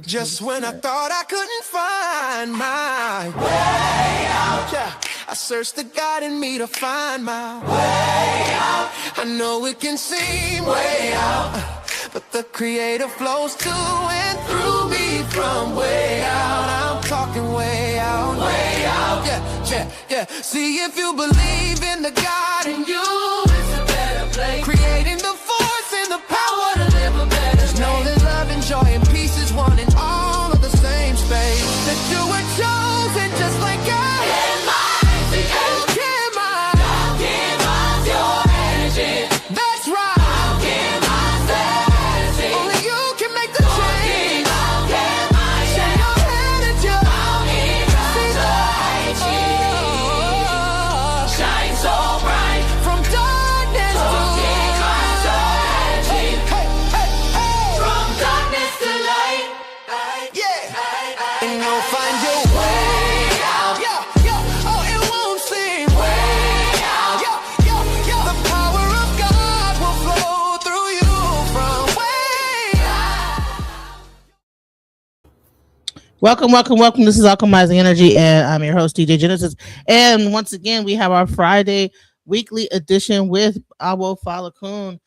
Just when I thought I couldn't find my way out, yeah, I searched the God in me to find my way out. I know it can seem way out, but the Creator flows to and through me from way out. I'm talking way out, yeah, yeah, yeah. See, if you believe in the God in you, it's a better place. Creating the force and the power to live a better. Just know that love and joy and peace is one in all of the same space. That you were chosen just like God. Give my your energy. That's right. I'll give my sanity. Only you can make the change. I'll give my share your energy. I'll give my shine so bright from darkness to light. Hey, hey, hey. From darkness to light. Yeah. And you'll find your way out. Yeah, yeah. Oh, it won't seem way out. Yeah, yeah, yeah. The power of God will flow through you from way out. Welcome. This is Alchemizing Energy, and I'm your host, DJ Genesis. And once again, we have our Friday weekly edition with Awo Falokun.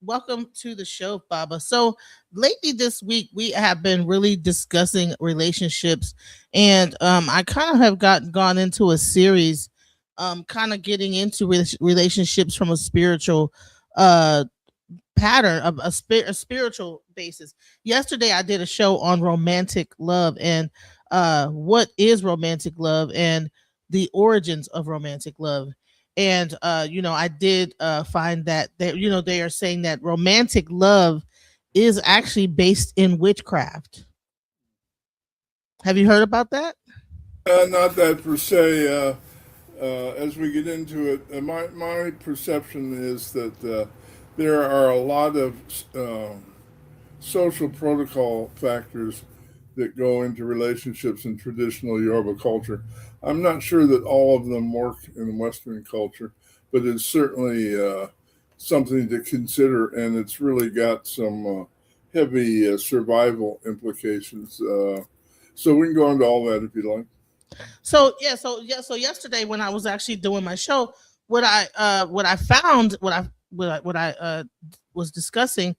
Welcome to the show, Baba. So lately this week, we have been really discussing relationships, and I kind of have gone into a series, kind of getting into relationships from a spiritual pattern of a spiritual basis. Yesterday I did a show on romantic love and what is romantic love and the origins of romantic love. And I did find that they are saying that romantic love is actually based in witchcraft. Have you heard about that? Not that per se. As we get into it, my perception is that there are a lot of social protocol factors that go into relationships in traditional Yoruba culture. I'm not sure that all of them work in Western culture, but it's certainly something to consider, and it's really got some heavy survival implications. So we can go into all that if you like. So yesterday when I was actually doing my show, what I found, what I was discussing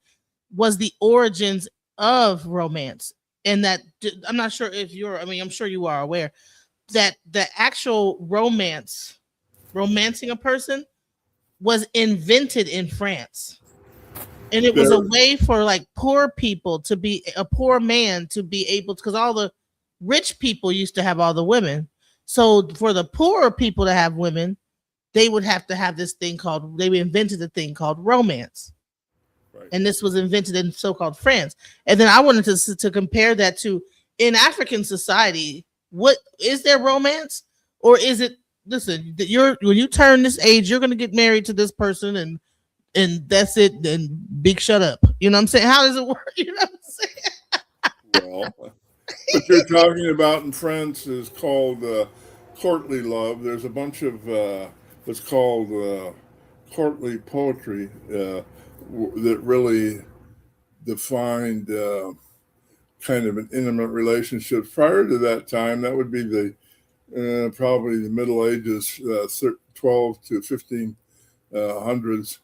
was the origins of romance, and that I'm not sure if I'm sure you are aware that the actual romancing a person was invented in France. And it was a way for like poor people to be a poor man to be able to, because all the rich people used to have all the women. So for the poorer people to have women, they would have to have this thing called, they invented a thing called romance. Right. And this was invented in so-called France. And then I wanted to compare that to in African society, what is there romance? Or is it, listen, when you turn this age, you're going to get married to this person and that's it, then big shut up. You know what I'm saying? How does it work? You know what I'm saying? Well, what you're talking about in France is called courtly love. There's a bunch of what's called courtly poetry that really defined kind of an intimate relationship. Prior to that time, that would be the probably the Middle Ages, 12 to 1500s.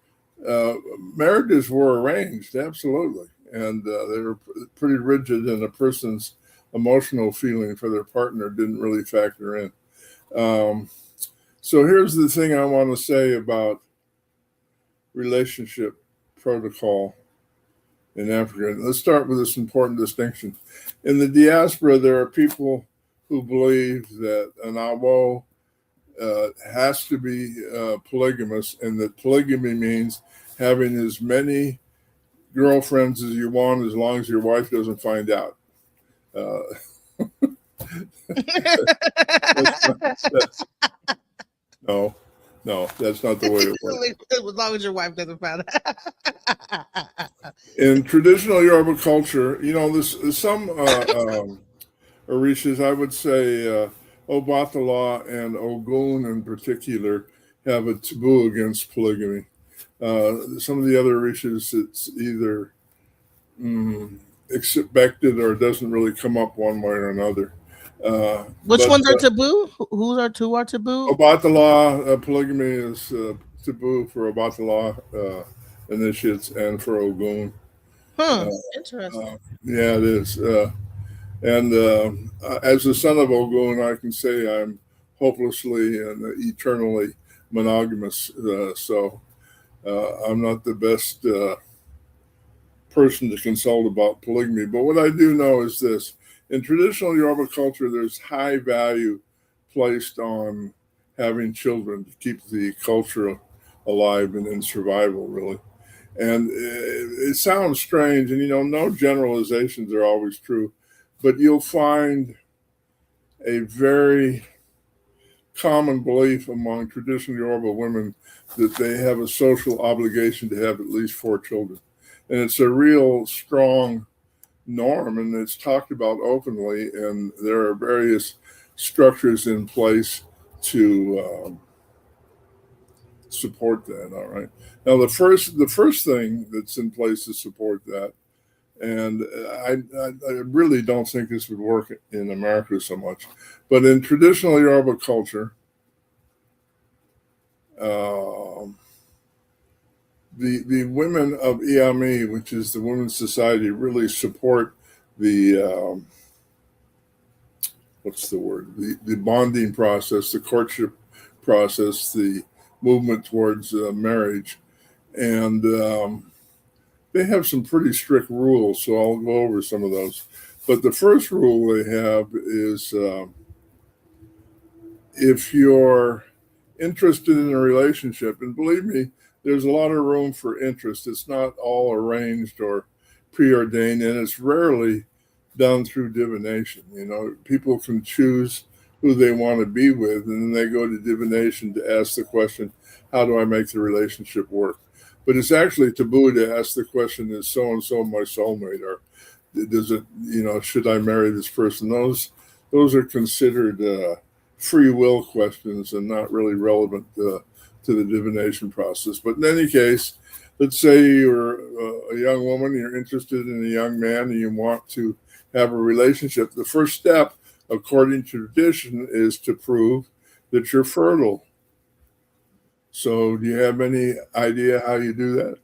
Marriages were arranged, absolutely, and they were pretty rigid, and a person's emotional feeling for their partner didn't really factor in. So here's the thing I want to say about relationship protocol in Africa. Let's start with this important distinction. In the diaspora, there are people who believe that an Awo has to be polygamous, and that polygamy means having as many girlfriends as you want as long as your wife doesn't find out. No, that's not the way it works. As long as your wife doesn't find out. In traditional Yoruba culture, there's some Orishas, I would say Obatala and Ogun in particular, have a taboo against polygamy. Some of the other Orishas, it's either expected or doesn't really come up one way or another. Which ones are taboo? Who are taboo? Obatala, polygamy is taboo for Obatala initiates and for Ogun. Interesting. Yeah, it is. And as the son of Ogun, I can say I'm hopelessly and eternally monogamous. So I'm not the best person to consult about polygamy. But what I do know is this. In traditional Yoruba culture, there's high value placed on having children to keep the culture alive and in survival, really. And it sounds strange, and no generalizations are always true, but you'll find a very common belief among traditional Yoruba women that they have a social obligation to have at least 4 children. And it's a real strong norm, and it's talked about openly, and there are various structures in place to support that. All right. Now, the first thing that's in place to support that, and I really don't think this would work in America so much, but in traditional Yoruba culture, the women of Iami, which is the Women's Society, really support the the bonding process, the courtship process, the movement towards marriage, and they have some pretty strict rules. So I'll go over some of those. But the first rule they have is if you're interested in a relationship, and believe me, there's a lot of room for interest. It's not all arranged or preordained, and it's rarely done through divination. People can choose who they want to be with, and then they go to divination to ask the question, how do I make the relationship work? But it's actually taboo to ask the question, is so-and-so my soulmate? Or does it, should I marry this person? Those are considered free will questions and not really relevant to the divination process. But in any case, let's say you're a young woman, you're interested in a young man, and you want to have a relationship. The first step, according to tradition, is to prove that you're fertile. So do you have any idea how you do that?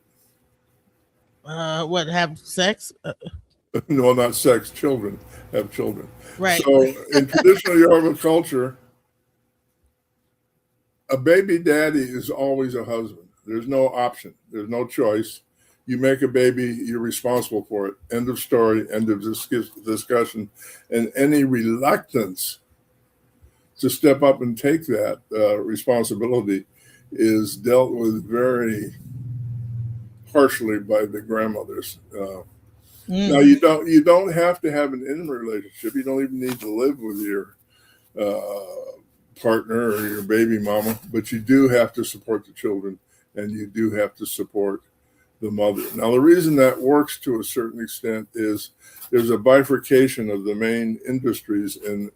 Have sex? No, not sex, children. Have children. Right. So in traditional Yoruba culture, a baby daddy is always a husband. There's no option. There's no choice. You make a baby, you're responsible for it. End of story, end of discussion. And any reluctance to step up and take that responsibility is dealt with very harshly by the grandmothers. Now, you don't have to have an intimate relationship. You don't even need to live with your partner or your baby mama, but you do have to support the children, and you do have to support the mother. Now, the reason that works to a certain extent is there's a bifurcation of the main industries in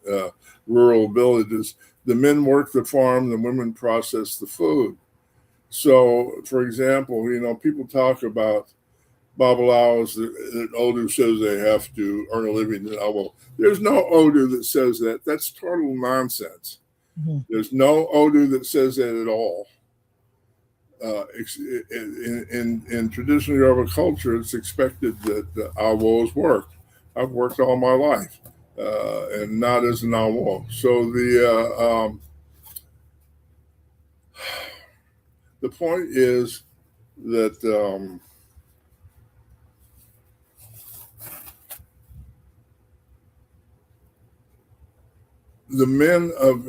rural villages. The men work the farm, the women process the food. So, for example, people talk about Babalaos that Odu says they have to earn a living in Awo. There's no Odu that says that. That's total nonsense. Mm-hmm. There's no Odu that says that at all. In traditional Yoruba culture, it's expected that Awos work. I've worked all my life, and not as an Awo. So the point is that the men of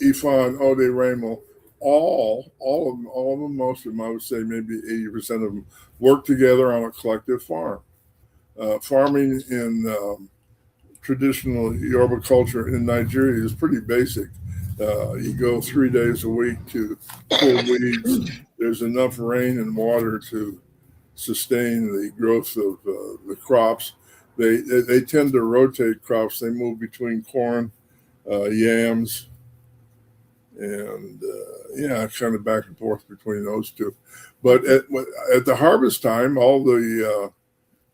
IFA and Ode Ramo, all of them, most of them, I would say maybe 80% of them, work together on a collective farm. Farming in traditional Yoruba culture in Nigeria is pretty basic. You go 3 days a week to pull weeds. There's enough rain and water to sustain the growth of the crops. They tend to rotate crops. They move between corn, yams, and kind of back and forth between those two. But at the harvest time, all the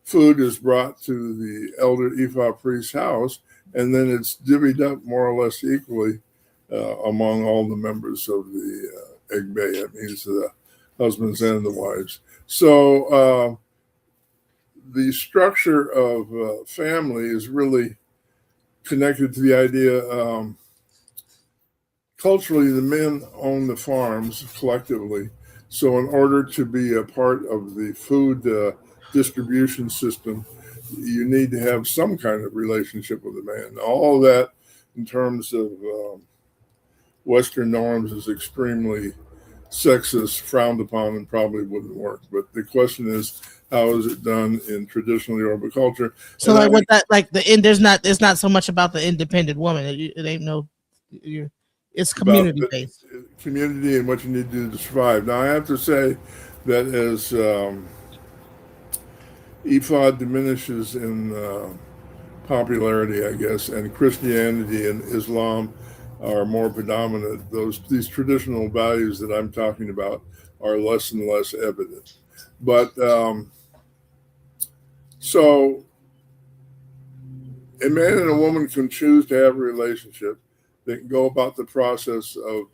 food is brought to the elder Ifa priest's house, and then it's divvied up more or less equally among all the members of the Egbe. That means the husbands and the wives. So the structure of family is really connected to the idea. Culturally, the men own the farms collectively. So in order to be a part of the food distribution system, you need to have some kind of relationship with the man. All of that, in terms of Western norms, is extremely sexist, frowned upon, and probably wouldn't work. But the question is, how is it done in traditional Yoruba culture? So, and like with that, like the end, there's not so much about the independent woman. It ain't no. It's community based. Community and what you need to do to survive. Now, I have to say that as Ifa diminishes in popularity, I guess, and Christianity and Islam are more predominant, these traditional values that I'm talking about are less and less evident. But so a man and a woman can choose to have a relationship. They can go about the process of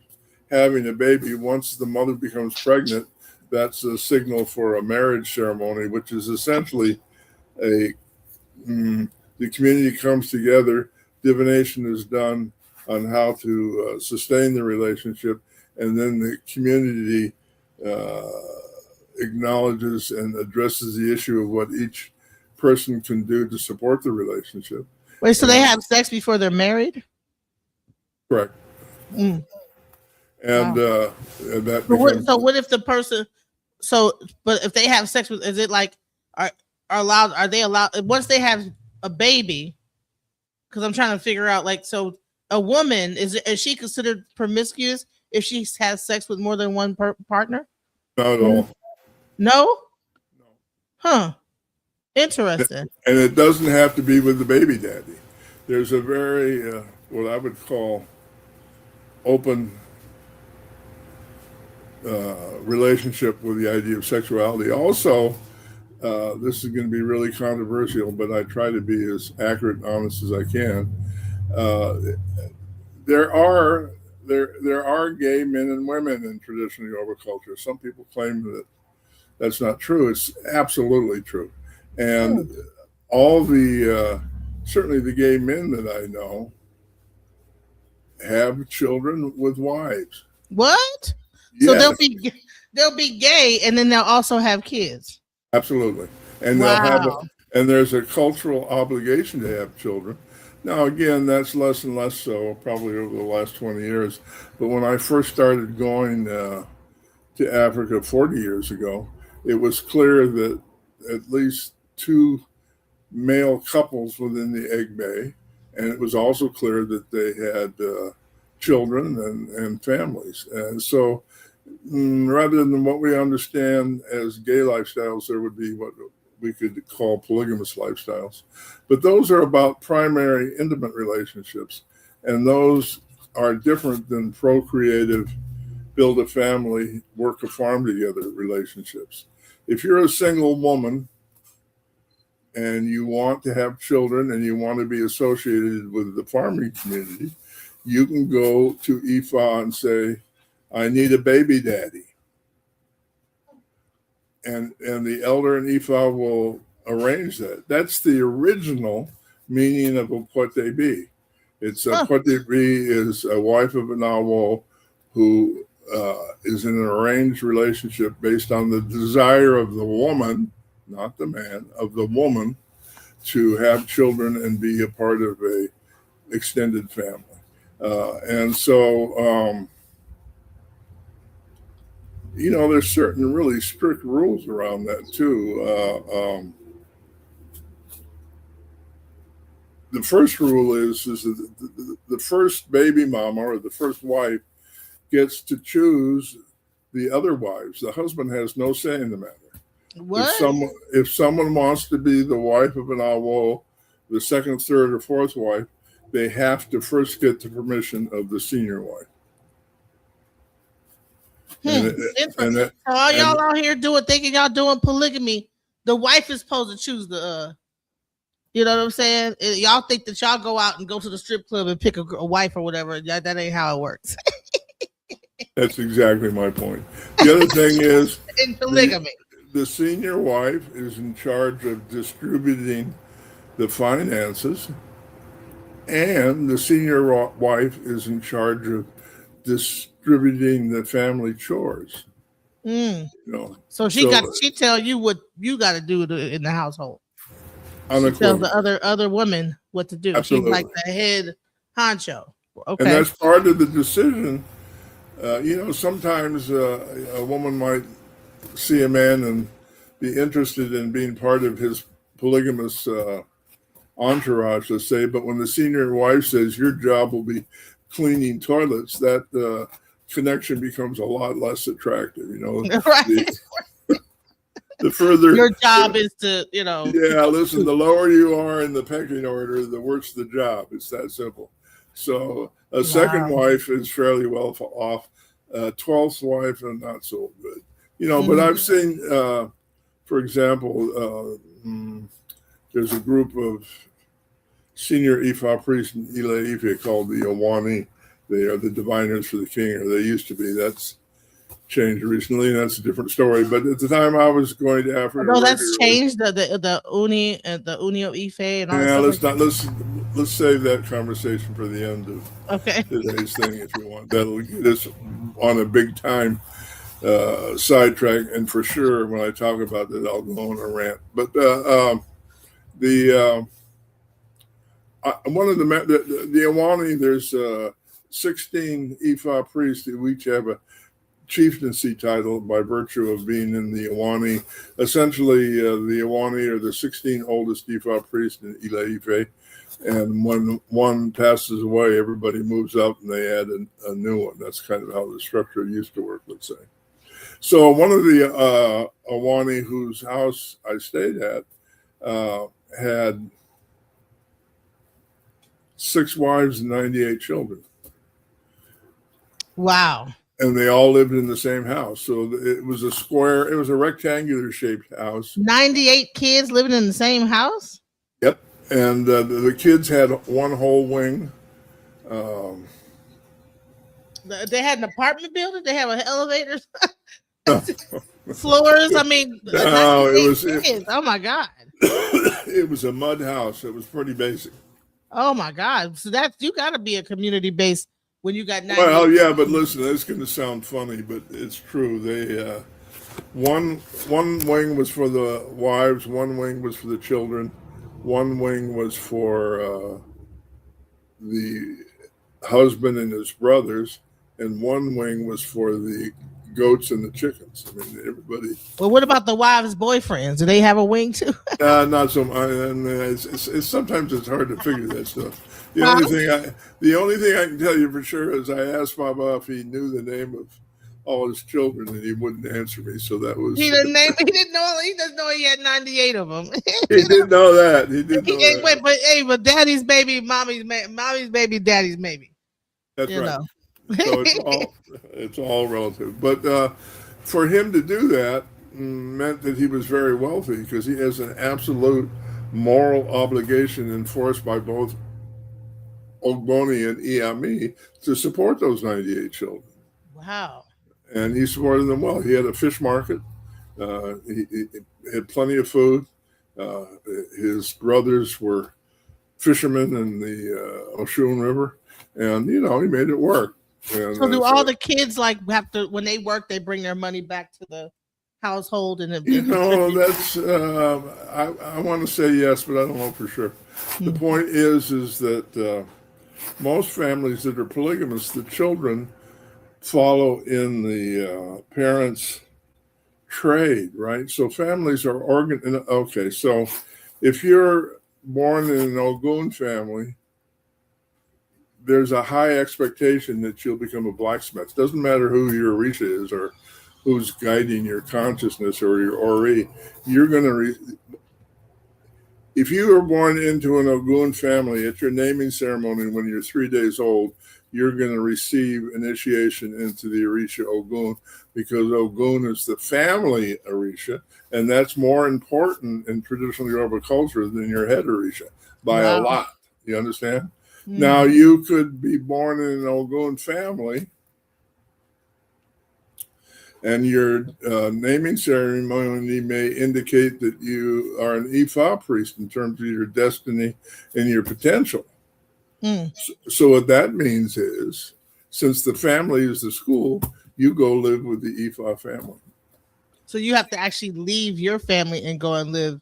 having a baby. Once the mother becomes pregnant, that's a signal for a marriage ceremony, which is essentially the community comes together. Divination is done on how to sustain the relationship, and then the community acknowledges and addresses the issue of what each person can do to support the relationship. Wait, so they have sex before they're married? Correct. Mm. And wow. That becomes, so what if the person, but if they have sex with, is it like, are they allowed once they have a baby? Because I'm trying to figure out, like, so a woman, is she considered promiscuous if she has sex with more than one partner? Not at all. No? Huh. Interesting. And it doesn't have to be with the baby daddy. There's a very, what I would call open relationship with the idea of sexuality. Also, this is going to be really controversial, but I try to be as accurate and honest as I can. There are gay men and women in traditional Yoruba culture. Some people claim that that's not true. It's absolutely true. And all the, certainly the gay men that I know have children with wives. What? Yes. So they'll be gay and then they'll also have kids. Absolutely. And wow. And there's a cultural obligation to have children. Now, again, that's less and less so probably over the last 20 years. But when I first started going to Africa 40 years ago, it was clear that at least 2 male couples within the Egbe, and it was also clear that they had children and families. And so rather than what we understand as gay lifestyles, there would be what we could call polygamous lifestyles. But those are about primary intimate relationships. And those are different than procreative, build a family, work a farm together relationships. If you're a single woman and you want to have children and you want to be associated with the farming community, you can go to Ifa and say, I need a baby daddy. And the elder in Ifa will arrange that. That's the original meaning of a Potebi. It's a Potebi is a wife of an Awo who is in an arranged relationship based on the desire of the woman, not the man, of the woman to have children and be a part of a extended family. And so, there's certain really strict rules around that too. The first rule is that the first baby mama or the first wife gets to choose the other wives. The husband has no say in the matter. What? If someone wants to be the wife of an Awo, the second, third, or fourth wife, they have to first get the permission of the senior wife. So all y'all out here thinking y'all doing polygamy, the wife is supposed to choose the. You know what I'm saying? Y'all think that y'all go out and go to the strip club and pick a wife or whatever. That ain't how it works. That's exactly my point. The other thing is in polygamy. The senior wife is in charge of distributing the finances, and the senior wife is in charge of distributing the family chores. You know, so she tell you what you got to do in the household. She tells the other woman what to do. Absolutely. She's like the head honcho. Okay, and that's part of the decision. You know, sometimes a woman might see a man and be interested in being part of his polygamous entourage, let's say, but when the senior wife says your job will be cleaning toilets, that connection becomes a lot less attractive, you know. Right. The further your job is to, you know. Yeah, listen, the lower you are in the pecking order, the worse the job. It's that simple. So a second wife is fairly well off. 12th wife, not so good. You know, but I've seen, for example, there's a group of senior IFA priests in IFA called the Awani. They are the diviners for the king, or they used to be. That's changed recently, and that's a different story. But at the time I was going to Africa. No, that's changed. The Uni and the Uni of Ife and all that. Let's save that conversation for the end of today's thing if you want. That'll get us on a big time sidetrack, and for sure when I talk about that I'll go on a rant. But one of the Awani, there's 16 Ifa priests who each have a chieftaincy title by virtue of being in the Awani. Essentially, the Awani are the 16 oldest Ifa priests in Ife, and when one passes away, everybody moves up and they add a new one. That's kind of how the structure used to work, let's say. So one of the Awani whose house I stayed at had 6 wives and 98 children. Wow. And they all lived in the same house. So it was a rectangular shaped house. 98 kids living in the same house? Yep. And the kids had one whole wing. They had an apartment building? They have elevators? Floors? I mean, no, it was kids. Oh my God. It was a mud house. It was pretty basic. Oh my God. So you gotta be a community based when you got 98. Well, yeah, but listen, it's gonna sound funny, but it's true. They one wing was for the wives, one wing was for the children, one wing was for the husband and his brothers, and one wing was for the goats and the chickens. I mean, everybody. Well, what about the wives' boyfriends? Do they have a wing too? Not so much. And it's sometimes it's hard to figure that stuff. The only thing I can tell you for sure is I asked Baba if he knew the name of all his children, and he wouldn't answer me. So that was he didn't know. He doesn't know he had 98 of them. He didn't know that. He didn't know that. But daddy's baby, mommy's baby, daddy's maybe. That's right. Know. So it's all relative. But for him to do that meant that he was very wealthy, because he has an absolute moral obligation enforced by both Ogboni and Iami to support those 98 children. Wow. And he supported them well. He had a fish market. He had plenty of food. His brothers were fishermen in the Oshun River. And, he made it work. And, so do all the kids have to, when they work, they bring their money back to the household? And that's, I want to say yes, but I don't know for sure. The point is that most families that are polygamous, the children follow in the parents' trade, right? So families are okay, so if you're born in an Ogun family, there's a high expectation that you'll become a blacksmith. Doesn't matter who your Orisha is or who's guiding your consciousness or your Ori. You're going to if you are born into an Ogun family, at your naming ceremony when you're 3 days old, you're going to receive initiation into the Orisha Ogun, because Ogun is the family Orisha, and that's more important in traditional Yoruba culture than your head Orisha by a lot. You understand? Now, you could be born in an Ogun family, and your naming ceremony may indicate that you are an Ifa priest in terms of your destiny and your potential. So what that means is, since the family is the school, you go live with the Ifa family. So you have to actually leave your family and go and live.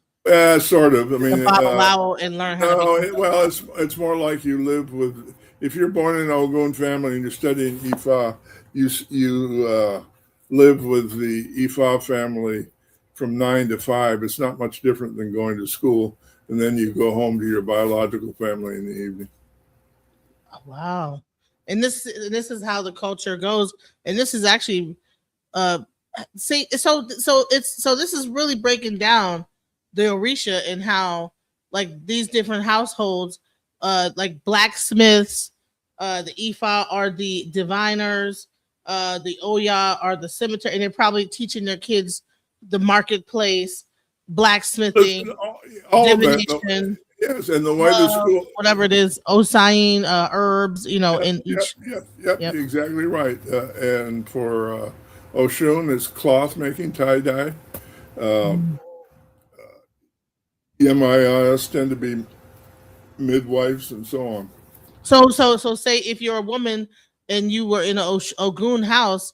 Sort of. I mean, and learn how to. Well, it's more like you live with. If you're born in an Ogun family and you're studying Ifa, you live with the Ifa family from 9 to 5. It's not much different than going to school, and then you go home to your biological family in the evening. Wow. And this is how the culture goes. And this is actually see, so this is really breaking down the Orisha and how, like, these different households, like blacksmiths, the Ifa are the diviners, the Oya are the cemetery, and they're probably teaching their kids the marketplace, blacksmithing, divination. Yes, and the way the school, whatever it is, Osain, herbs, in each. Yep, exactly right. And for Oshun, it's cloth making, tie-dye. MIIs tend to be midwives and so on. So say if you're a woman and you were in an Ogun house,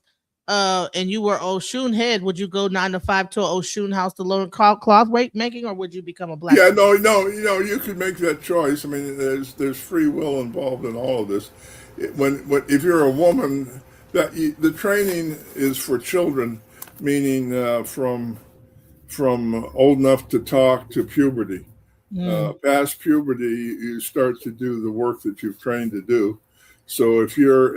and you were Oshun head, would you go 9 to 5 to an Oshun house to learn cloth making, or would you become a black? Yeah, no, you could make that choice. I mean, there's free will involved in all of this. If you're a woman, the training is for children, meaning from old enough to talk to puberty. Past puberty, you start to do the work that you've trained to do. So if you're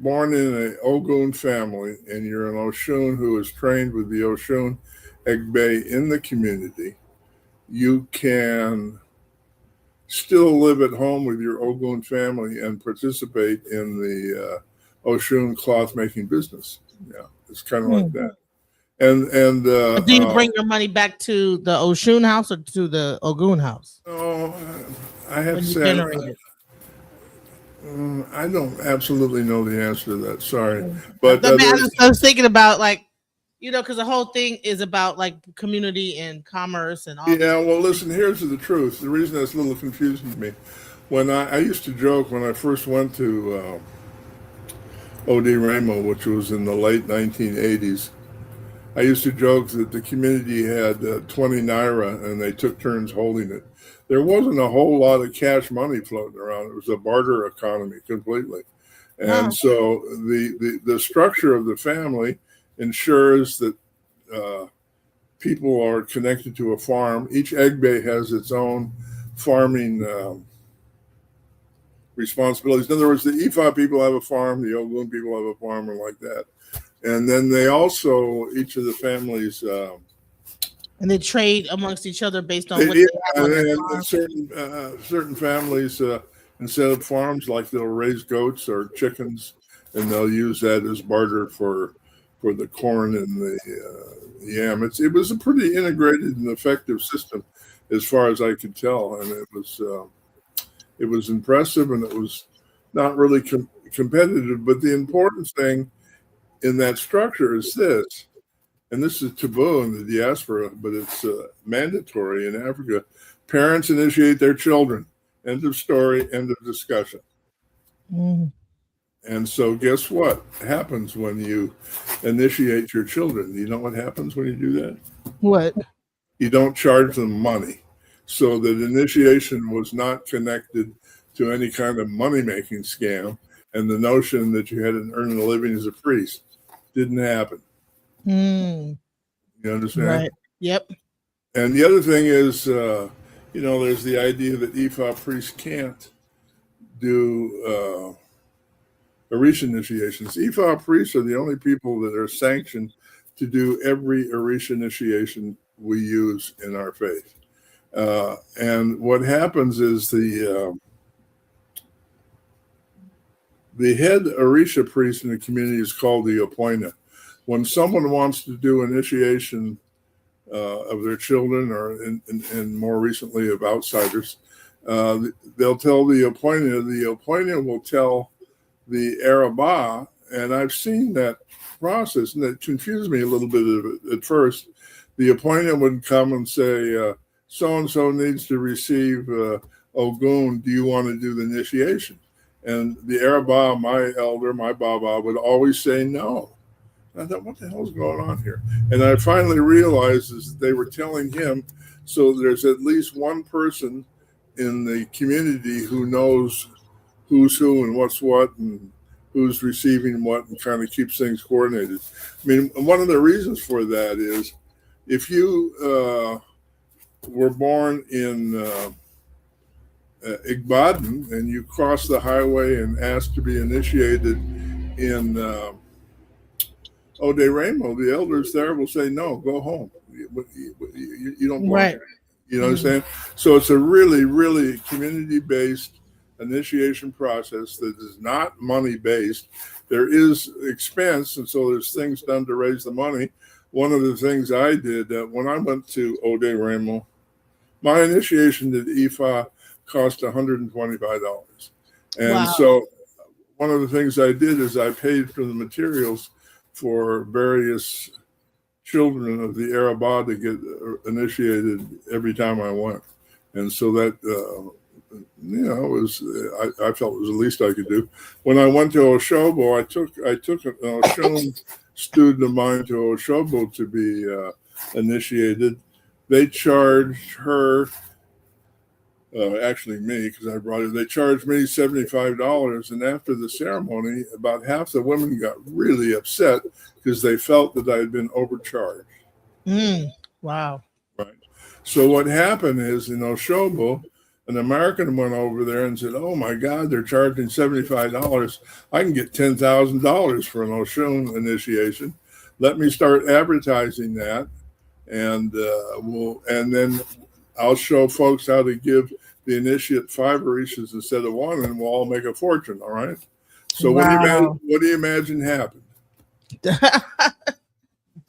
born in an Ogun family and you're an Oshun who is trained with the Oshun Egbe in the community, you can still live at home with your Ogun family and participate in the Oshun cloth making business. Yeah, it's kind of like that. And do you bring your money back to the Oshun house or to the Ogun house? Oh, I have to say, I don't absolutely know the answer to that. Sorry, but I was thinking about, like, because the whole thing is about, like, community and commerce and all. Yeah, well, listen. Here's the truth. The reason that's a little confusing to me, when I used to joke when I first went to OD Ramo, which was in the late 1980s. I used to joke that the community had 20 naira and they took turns holding it. There wasn't a whole lot of cash money floating around. It was a barter economy completely. And so the structure of the family ensures that people are connected to a farm. Each Egbe has its own farming responsibilities. In other words, the Ifa people have a farm, the Ogun people have a farm, and like that. And then they also, each of the families, and they trade amongst each other based on what they have on their farm. Certain families, instead of farms, like they'll raise goats or chickens, and they'll use that as barter for the corn and the yam. It was a pretty integrated and effective system, as far as I could tell, and it was impressive, and it was not really competitive. But the important thing in that structure is this, and this is taboo in the diaspora, but it's mandatory in Africa. Parents initiate their children. End of story, end of discussion. And so guess what happens when you initiate your children? You know what happens when you do that? What? You don't charge them money. So that initiation was not connected to any kind of money-making scam, and the notion that you had to earn a living as a priest didn't happen. You understand? Right. Yep. And the other thing is, there's the idea that Ifa priests can't do Orisha initiations. Ifa priests are the only people that are sanctioned to do every Orisha initiation we use in our faith. And what happens is the The head Orisha priest in the community is called the Opoina. When someone wants to do initiation of their children, or and more recently of outsiders, they'll tell the Opoina. The Opoina will tell the Arabah, and I've seen that process, and it confused me a little bit at first. The Opoina would come and say, so-and-so needs to receive Ogun. Do you want to do the initiation? And the Arabah, my elder, my Baba, would always say no. I thought, what the hell is going on here? And I finally realized is they were telling him, so there's at least one person in the community who knows who's who and what's what and who's receiving what, and kind of keeps things coordinated. I mean, one of the reasons for that is if you were born in Igbadan and you cross the highway and asked to be initiated in Ode Ramo, the elders there will say, no, go home. You don't belong Right. here. You know what I'm saying? So it's a really, really community-based initiation process that is not money-based. There is expense, and so there's things done to raise the money. One of the things I did when I went to Ode Ramo, my initiation at IFA cost $125. And Wow. so one of the things I did is I paid for the materials for various children of the Arabah to get initiated every time I went. And so that, I felt it was the least I could do. When I went to Oshobo, I took an Oshun student of mine to Oshobo to be initiated. They charged her, actually me, because I brought it, they charged me $75. And after the ceremony, about half the women got really upset because they felt that I had been overcharged. Wow. Right. So what happened is in Oshobo, an American went over there and said, oh my God, they're charging $75. I can get $10,000 for an Oshun initiation. Let me start advertising that. And then I'll show folks how to give the initiate 5 orishas instead of 1, and we'll all make a fortune. All right. So Wow. what do you imagine happened?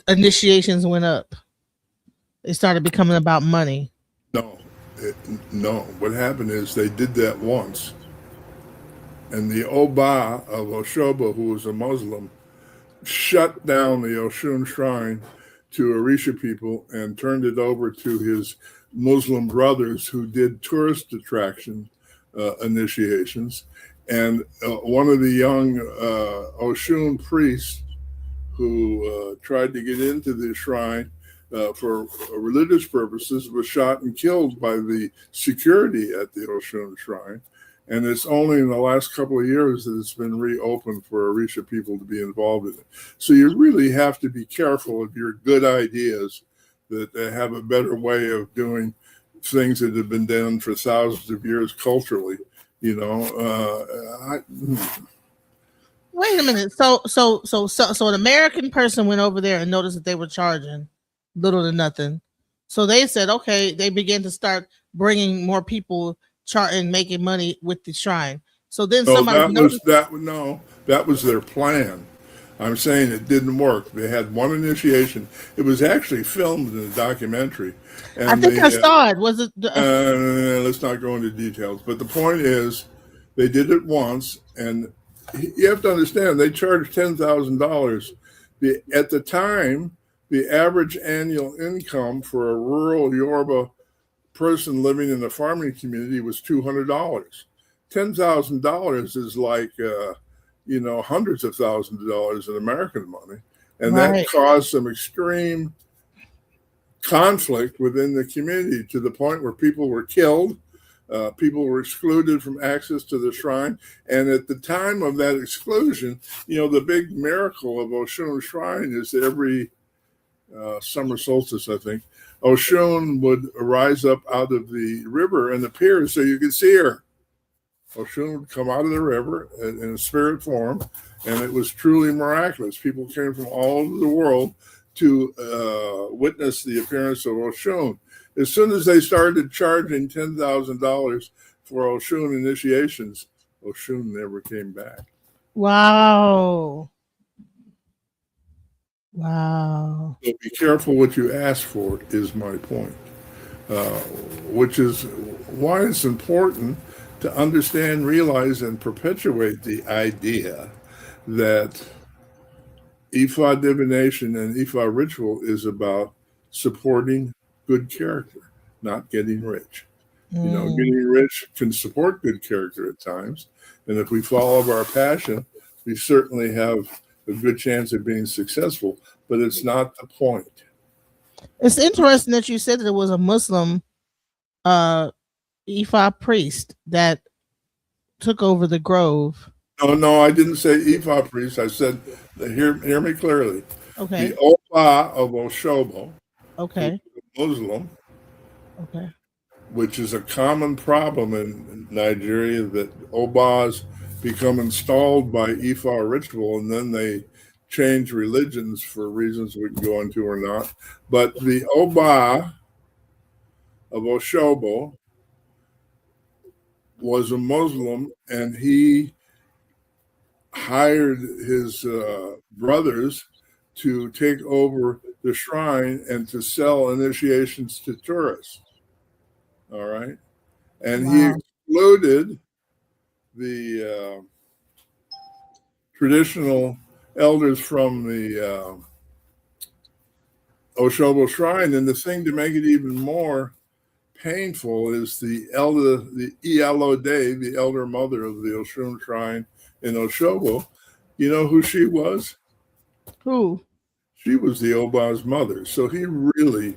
Initiations went up. It started becoming about money. No. What happened is they did that once, and the Oba of Oshobo, who was a Muslim, shut down the Oshun shrine to Orisha people and turned it over to his Muslim brothers who did tourist attraction initiations. And one of the young Oshun priests who tried to get into the shrine for religious purposes was shot and killed by the security at the Oshun shrine. And it's only in the last couple of years that it's been reopened for Orisha people to be involved in it. So you really have to be careful of your good ideas that have a better way of doing things that have been done for thousands of years culturally. You know, Wait a minute. So an American person went over there and noticed that they were charging little to nothing. So they said, okay, they began to start bringing more people and making money with the shrine. So then somebody noticed that was their plan. I'm saying it didn't work. They had one initiation. It was actually filmed in a documentary. And I think I saw it. Was it? Let's not go into details. But the point is, they did it once, and you have to understand they charged $10,000. At the time, the average annual income for a rural Yoruba person living in a farming community was $200. $10,000 is like hundreds of thousands of dollars in American money, and that caused some extreme conflict within the community to the point where people were killed, people were excluded from access to the shrine. And at the time of that exclusion, the big miracle of Oshun Shrine is every summer solstice, I think, Oshun would rise up out of the river and appear so you could see her. Oshun would come out of the river in a spirit form, and it was truly miraculous. People came from all over the world to witness the appearance of Oshun. As soon as they started charging $10,000 for Oshun initiations, Oshun never came back. Wow. Wow. So be careful what you ask for, is my point. Which is why it's important to understand, realize, and perpetuate the idea that IFA divination and IFA ritual is about supporting good character, not getting rich. You know, getting rich can support good character at times. And if we follow our passion, we certainly have a good chance of being successful, but it's not the point. It's interesting that you said that it was a Muslim Ifa priest that took over the grove. No, I didn't say IFA priest. I said, hear me clearly. Okay. The Oba of Oshobo, Okay. Muslim, Okay. which is a common problem in Nigeria, that Obas become installed by Ifa ritual and then they change religions for reasons we can go into or not. But the Oba of Oshobo was a Muslim, and he hired his brothers to take over the shrine and to sell initiations to tourists. All right. And he excluded the traditional elders from the Oshobo shrine. And the thing to make it even more painful is the Iyalode, the elder mother of the Oshun shrine in Oshobo. You know who she was? Who? She was the Oba's mother. So he really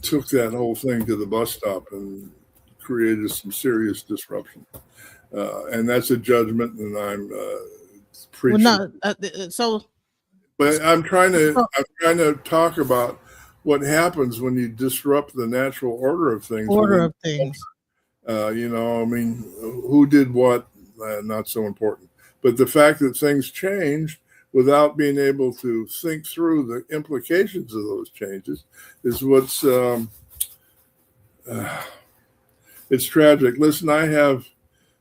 took that whole thing to the bus stop and created some serious disruption. And that's a judgment, and I'm preaching. Well, But I'm trying to talk about what happens when you disrupt the natural order of things. You know, I mean, who did what? Not so important. But the fact that things changed without being able to think through the implications of those changes is what's it's tragic. Listen, I have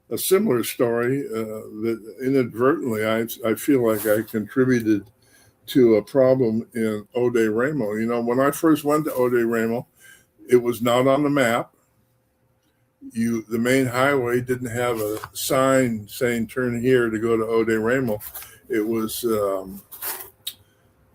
a similar story that inadvertently I feel like I contributed to a problem in Ode Ramo. You know, when I first went to Ode Ramo, it was not on the map. The main highway didn't have a sign saying turn here to go to Ode Ramo. It was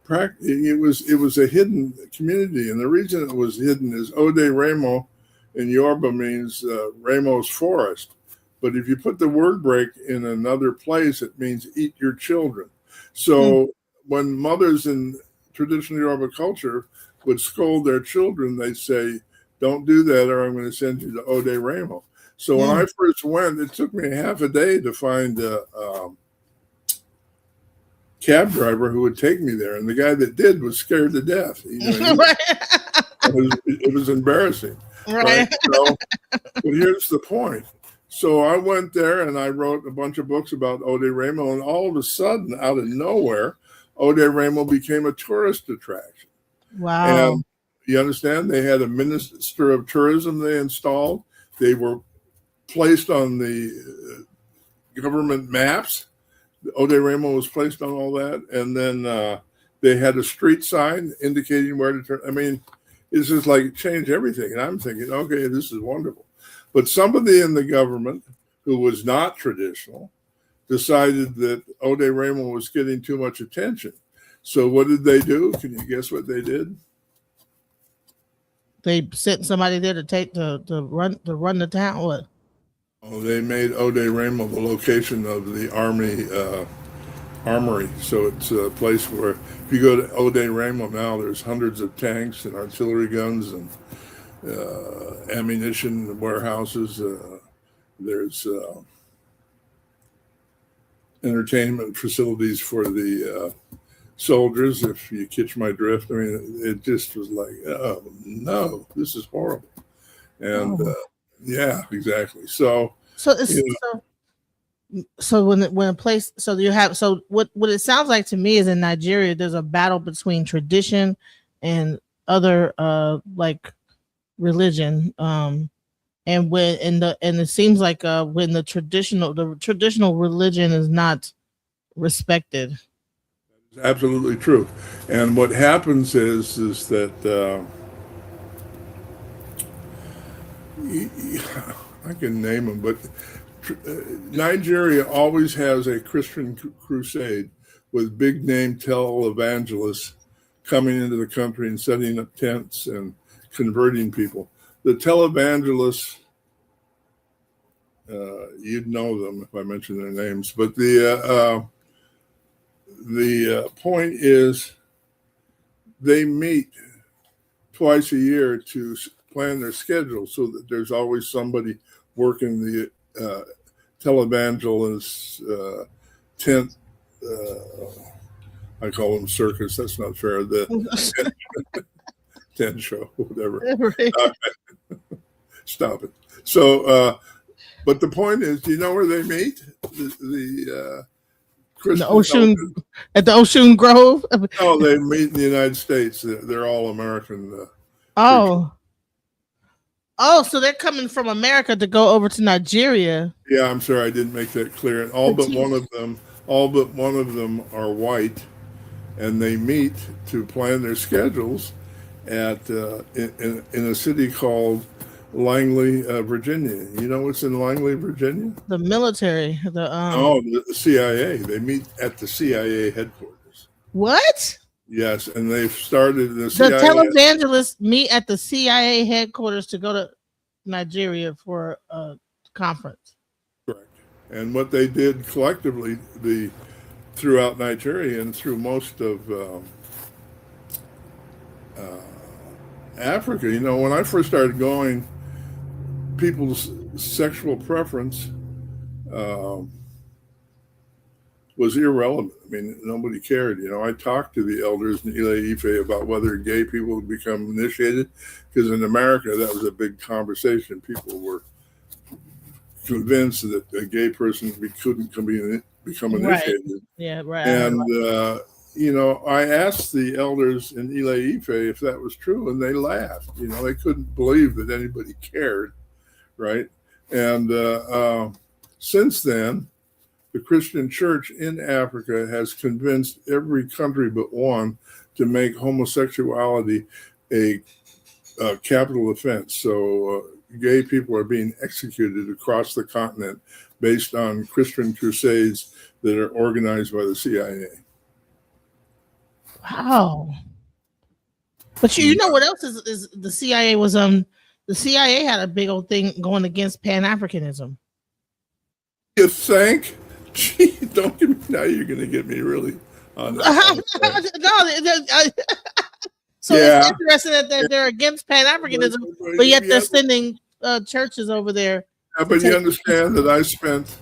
it was a hidden community, and the reason it was hidden is Ode Ramo in Yoruba means Ramo's forest. But if you put the word break in another place, it means eat your children. So when mothers in traditional Yoruba culture would scold their children, they'd say, don't do that or I'm going to send you to Ode Ramo. So when I first went, it took me half a day to find a cab driver who would take me there. And the guy that did was scared to death. You know, it was embarrassing. Right. So, but here's the point. So I went there and I wrote a bunch of books about Ode Ramo, and all of a sudden, out of nowhere, Ode Ramo became a tourist attraction. Wow. And you understand? They had a minister of tourism they installed. They were placed on the government maps. Ode Ramo was placed on all that. And then they had a street sign indicating where to turn. I mean, it's just like it changed everything. And I'm thinking, okay, this is wonderful. But somebody in the government who was not traditional decided that Ode Ramo was getting too much attention. So what did they do? Can you guess what they did? They sent somebody there to run the town. What? Oh, they made Ode Ramo the location of the army armory. So it's a place where if you go to Ode Ramo now, there's hundreds of tanks and artillery guns and ammunition warehouses. There's entertainment facilities for the soldiers, if you catch my drift. I mean, it just was like, oh no, this is horrible. And yeah, exactly. So when a place, so you have, so what it sounds like to me is in Nigeria, there's a battle between tradition and other like religion. And it seems like when the traditional religion is not respected. It's absolutely true. And what happens is that I can name them, but Nigeria always has a Christian crusade with big name televangelists coming into the country and setting up tents and converting people. The televangelists, you'd know them if I mentioned their names, but the point is they meet twice a year to plan their schedule so that there's always somebody working the televangelist tent. I call them circus. That's not fair. The tent show, whatever. Stop it. So, but the point is, do you know where they meet? The Ocean at the Ocean Grove. No, they meet in the United States. They're all American. Oh, so they're coming from America to go over to Nigeria. Yeah, I'm sorry I didn't make that clear. And all but one of them are white, and they meet to plan their schedules at in a city called Langley, Virginia. You know what's in Langley, Virginia? The military. The CIA. They meet at the CIA headquarters. What? Yes, and they've started the CIA. Televangelists meet at the CIA headquarters to go to Nigeria for a conference. Correct. And what they did collectively, throughout Nigeria and through most of Africa, you know, when I first started going, people's sexual preference was irrelevant. I mean, nobody cared. You know, I talked to the elders in IFA about whether gay people would become initiated, because in America, that was a big conversation. People were convinced that a gay person couldn't become initiated. Right. Yeah, right. And, you know, I asked the elders in Ife if that was true, and they laughed. You know, they couldn't believe that anybody cared, right? And since then, the Christian church in Africa has convinced every country but one to make homosexuality a capital offense. So gay people are being executed across the continent based on Christian crusades that are organized by the CIA. Wow. But you know what else is the CIA was the CIA had a big old thing going against Pan-Africanism. You think? Gee, don't give me, now you're going to get me really on that. So it's interesting that they're against Pan-Africanism, but yet they're sending churches over there. Yeah, but you understand that I spent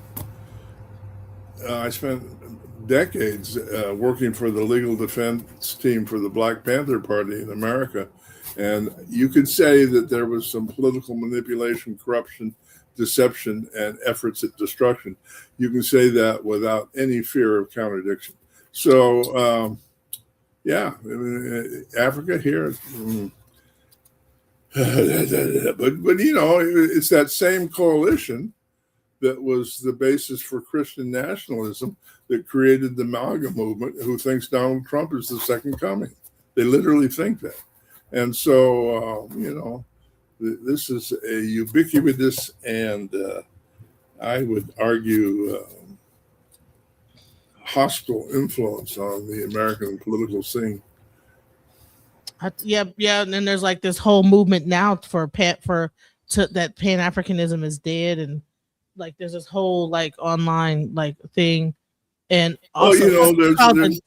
decades working for the legal defense team for the Black Panther Party in America, and you could say that there was some political manipulation, corruption, deception, and efforts at destruction. You can say that without any fear of contradiction. So, yeah, I mean, Africa here, but you know, it's that same coalition that was the basis for Christian nationalism that created the MAGA movement, who thinks Donald Trump is the second coming. They literally think that. And so, you know, this is a ubiquitous and I would argue hostile influence on the American political scene. Yeah, and then there's like this whole movement now that Pan-Africanism is dead, and like there's this whole like online like thing, and also there's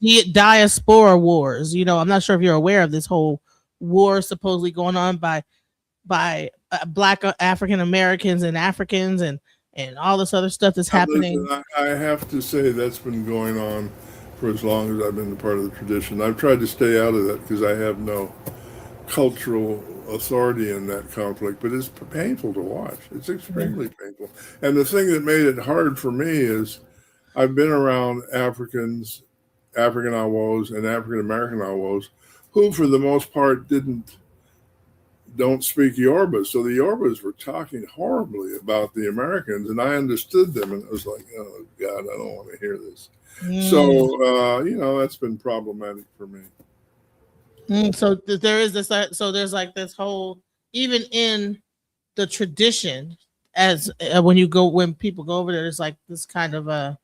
the diaspora wars. You know, I'm not sure if you're aware of this whole war supposedly going on by Black African Americans and Africans and all this other stuff that's happening. I have to say that's been going on for as long as I've been a part of the tradition. I've tried to stay out of that because I have no cultural authority in that conflict, but it's painful to watch. It's extremely painful. And the thing that made it hard for me is I've been around African Awos and African American Awos who, for the most part, didn't don't speak Yoruba. So the Yorubas were talking horribly about the Americans, and I understood them, and I was like, oh, God, I don't want to hear this. So, that's been problematic for me. So there is this, so there's like this whole, even in the tradition, as when people go over there, there's like this kind of a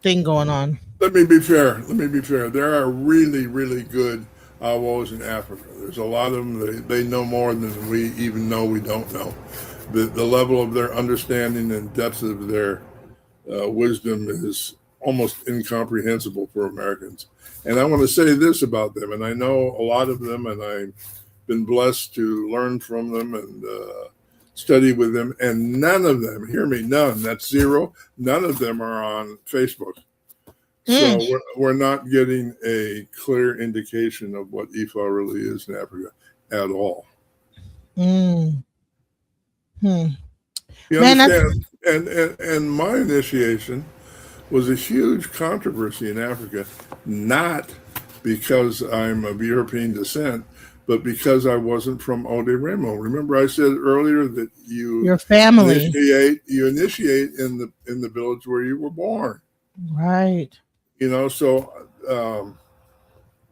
thing going on. Let me be fair. There are really, really good Awos in Africa. There's a lot of them. They know more than we even know we don't know. The level of their understanding and depth of their wisdom is almost incomprehensible for Americans. And I want to say this about them, and I know a lot of them, and I've been blessed to learn from them and study with them, and none of them, hear me, none, that's zero, none of them are on Facebook. So we're not getting a clear indication of what IFA really is in Africa at all. You understand? And my initiation was a huge controversy in Africa, not because I'm of European descent, but because I wasn't from Ode Remo. Remember, I said earlier that your family initiate in the village where you were born. Right. So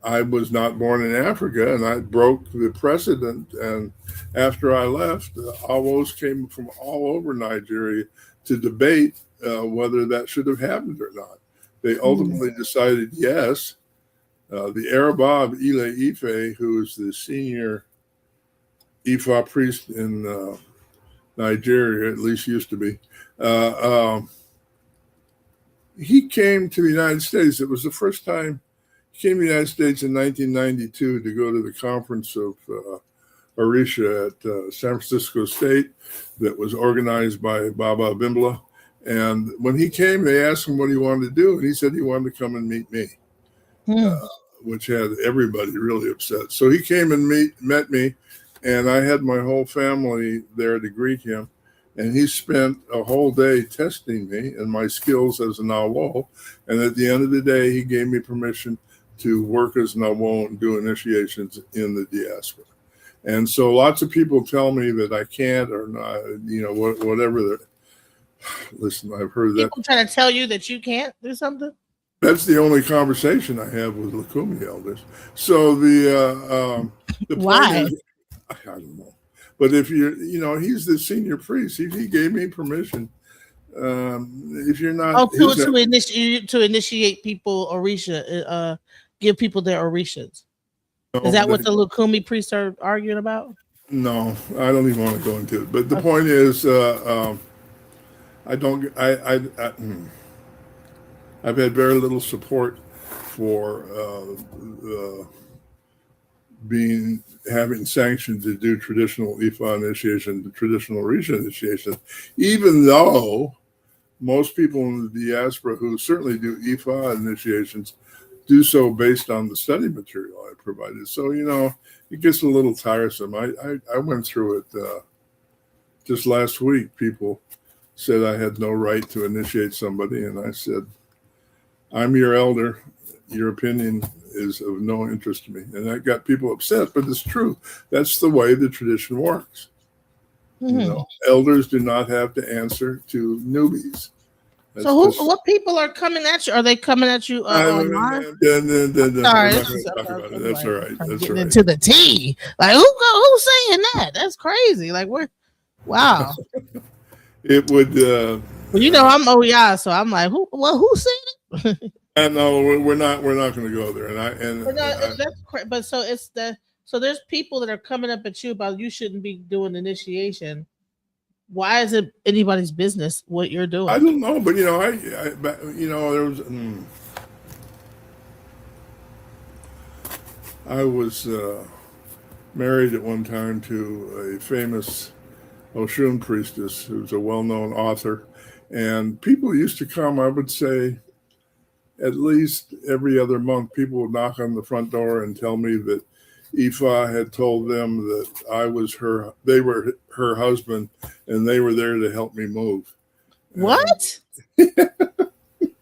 I was not born in Africa, and I broke the precedent. And after I left, Awos came from all over Nigeria to debate whether that should have happened or not. They ultimately decided yes. The Arabab Ile Ife, who is the senior Ifa priest in Nigeria, at least used to be, he came to the United States. It was the first time he came to the United States in 1992 to go to the conference of Orisha at San Francisco State that was organized by Baba Abimbla. And when he came, they asked him what he wanted to do, and he said he wanted to come and meet me, which had everybody really upset. So he came and met me, and I had my whole family there to greet him. And he spent a whole day testing me and my skills as an Awo. And at the end of the day, he gave me permission to work as an Awo and do initiations in the diaspora. And so lots of people tell me that I can't or not, whatever. Listen, I've heard that. People trying to tell you that you can't do something? That's the only conversation I have with Lukumi elders. So the why? Is, I don't know. But if he's the senior priest. He gave me permission. If you're not, to initiate people Orisha, give people their Orishas. No, is that what the Lukumi priests are arguing about? No, I don't even want to go into it. But the point is, I've had very little support for having sanctioned to do traditional Ifa initiation, traditional Orisha initiation, even though most people in the diaspora who certainly do Ifa initiations do so based on the study material I provided. So, it gets a little tiresome. I went through it just last week. People said I had no right to initiate somebody, and I said, I'm your elder. Your opinion is of no interest to me. And that got people upset, but it's true. That's the way the tradition works. Elders do not have to answer to newbies. So what people are coming at you? Are they coming at you online? Sorry, that's all right. That's right. To the T. Like who's saying that? That's crazy. Like wow. It would well, I'm OEI, so I'm like, who said it? And no, we're not going to go there. But so there's people that are coming up at you about you shouldn't be doing initiation. Why is it anybody's business what you're doing? I don't know, but there was. I was married at one time to a famous Oshun priestess who's a well-known author, and people used to come. I would say, at least every other month, people would knock on the front door and tell me that Ifa had told them that they were her husband, and they were there to help me move. What?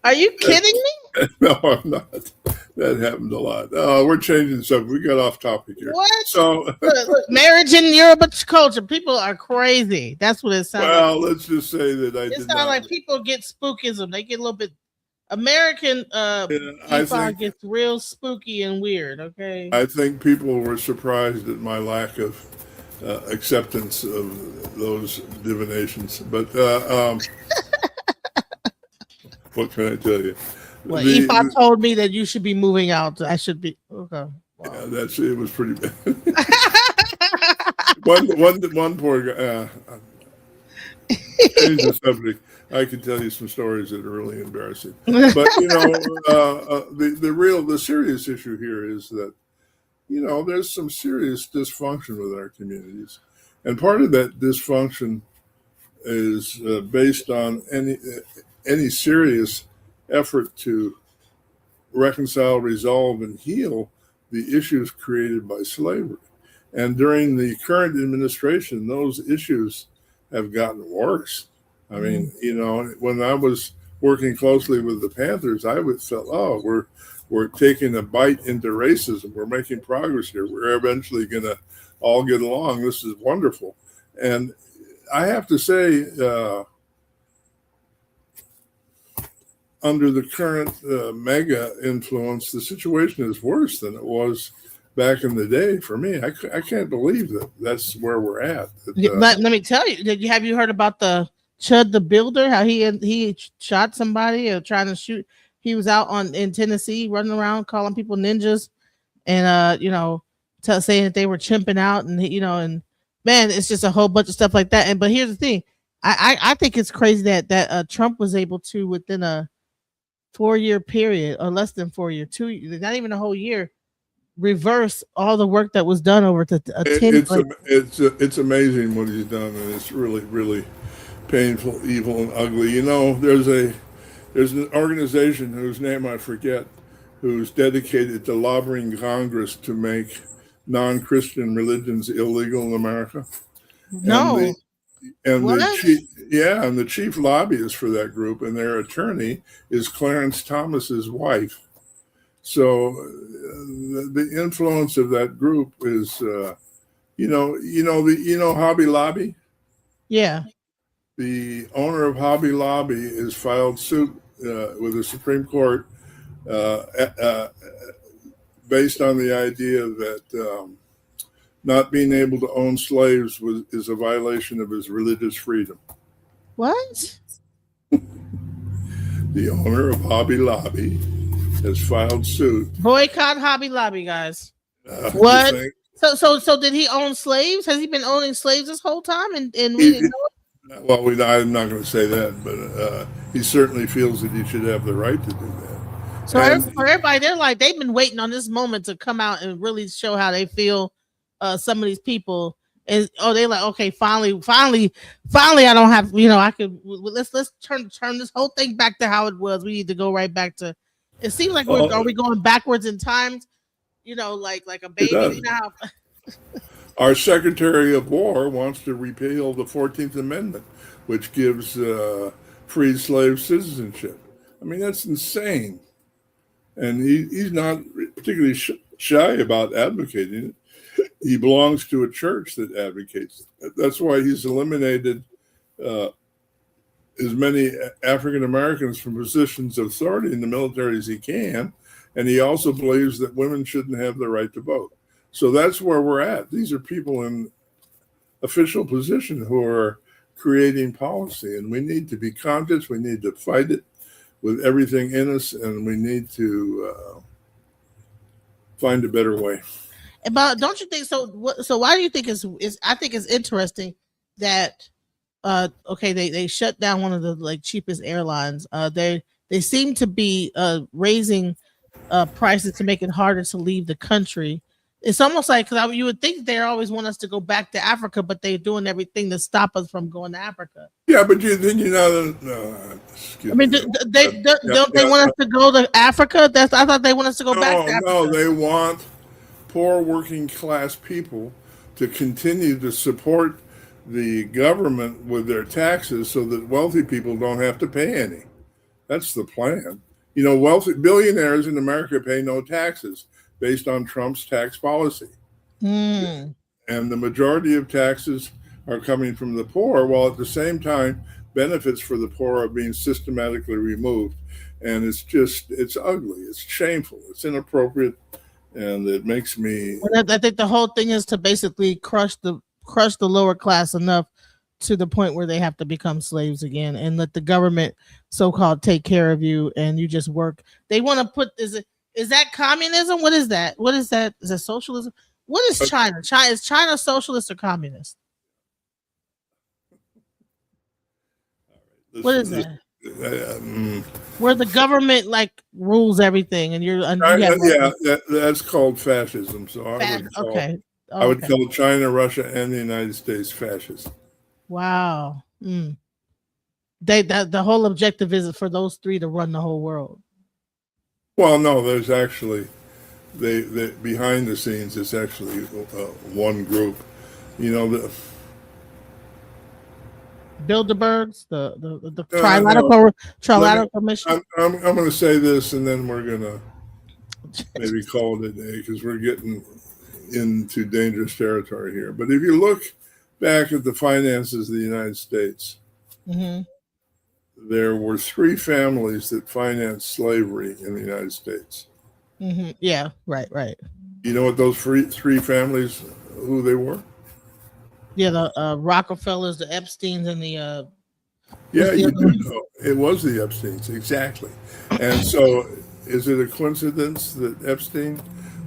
Are you kidding me? No, I'm not. That happened a lot. We're changing stuff. We got off topic here. What? So, Look, marriage in Yoruba culture, people are crazy. That's what it sounds well, like. let's just say that I It did sounds not. like people get spookism. They get a little bit American I IFA think gets real spooky and weird, okay? I think people were surprised at my lack of acceptance of those divinations. But what can I tell you? Well, Ifa told me that you should be moving out. I should be okay. Wow. Yeah, it was pretty bad. one poor guy. Change the subject. I can tell you some stories that are really embarrassing. But you know, the serious issue here is that there's some serious dysfunction within our communities, and part of that dysfunction is based on any serious effort to reconcile, resolve, and heal the issues created by slavery. And during the current administration, those issues have gotten worse. I mean, when I was working closely with the Panthers, I felt, we're taking a bite into racism. We're making progress here. We're eventually going to all get along. This is wonderful. And I have to say, under the current mega influence, the situation is worse than it was back in the day. For me, I can't believe that that's where we're at. Let me tell you. Have you heard about the Chud the Builder? How he shot somebody or trying to shoot? He was out in Tennessee running around calling people ninjas, and saying that they were chimping out, and and man, it's just a whole bunch of stuff like that. And but here's the thing, I think it's crazy that Trump was able to within a 4-year period or less than 4 year, not even a whole year, reverse all the work that was done over to it's amazing what he's done, and it's really, really painful, evil, and ugly. There's an organization whose name I forget, who's dedicated to lobbying Congress to make non-Christian religions illegal in America. No. And the chief lobbyist for that group and their attorney is Clarence Thomas's wife. So the influence of that group is, Hobby Lobby. Yeah. The owner of Hobby Lobby has filed suit with the Supreme Court based on the idea that not being able to own slaves is a violation of his religious freedom. What? The owner of Hobby Lobby has filed suit. Boycott Hobby Lobby, guys. What? So did he own slaves? Has he been owning slaves this whole time? And we didn't know it? Well, I'm not going to say that, but he certainly feels that he should have the right to do that. So for everybody, they've been waiting on this moment to come out and really show how they feel. Some of these people, and they're like, okay, finally, I don't have, I could let's turn this whole thing back to how it was. We need to go right back to. It seems like are we going backwards in times? Like a baby. Our Secretary of War wants to repeal the 14th Amendment, which gives freed slave citizenship. I mean, that's insane. And he's not particularly shy about advocating it. He belongs to a church that advocates it. That's why he's eliminated as many African Americans from positions of authority in the military as he can. And he also believes that women shouldn't have the right to vote. So that's where we're at. These are people in official position who are creating policy, and we need to be conscious. We need to fight it with everything in us, and we need to find a better way. But don't you think so? So why do you think I think it's interesting that they shut down one of the cheapest airlines. They seem to be raising prices to make it harder to leave the country. It's almost like, because you would think they always want us to go back to Africa, but they're doing everything to stop us from going to Africa. Yeah, but they want us to go to Africa? I thought they want us to go back to Africa. No, they want poor working class people to continue to support the government with their taxes so that wealthy people don't have to pay any. That's the plan. wealthy billionaires in America pay no taxes based on Trump's tax policy. Mm. And the majority of taxes are coming from the poor, while at the same time, benefits for the poor are being systematically removed. And it's ugly, it's shameful, it's inappropriate, and it makes me. And I think the whole thing is to basically crush the lower class enough to the point where they have to become slaves again and let the government so-called take care of you and you just work. They want to put is that communism? What is that? What is that? Is it socialism? What is China? Is China socialist or communist? What is that? Where the government like rules everything and that's called fascism. So I would call China, Russia, and the United States fascist. Wow. The whole objective is for those three to run the whole world. Well, no, there's actually they behind the scenes. It's actually one group. The Bilderbergs, the trilateral commission. I'm going to say this, and then we're going to maybe call it a day because we're getting into dangerous territory here. But if you look back at the finances of the United States, there were three families that financed slavery in the United States. Yeah, right. You know what those three families, who they were? Yeah, the Rockefellers, the Epsteins, and the. Yeah, you do know. It was the Epsteins, exactly. And so, is it a coincidence that Epstein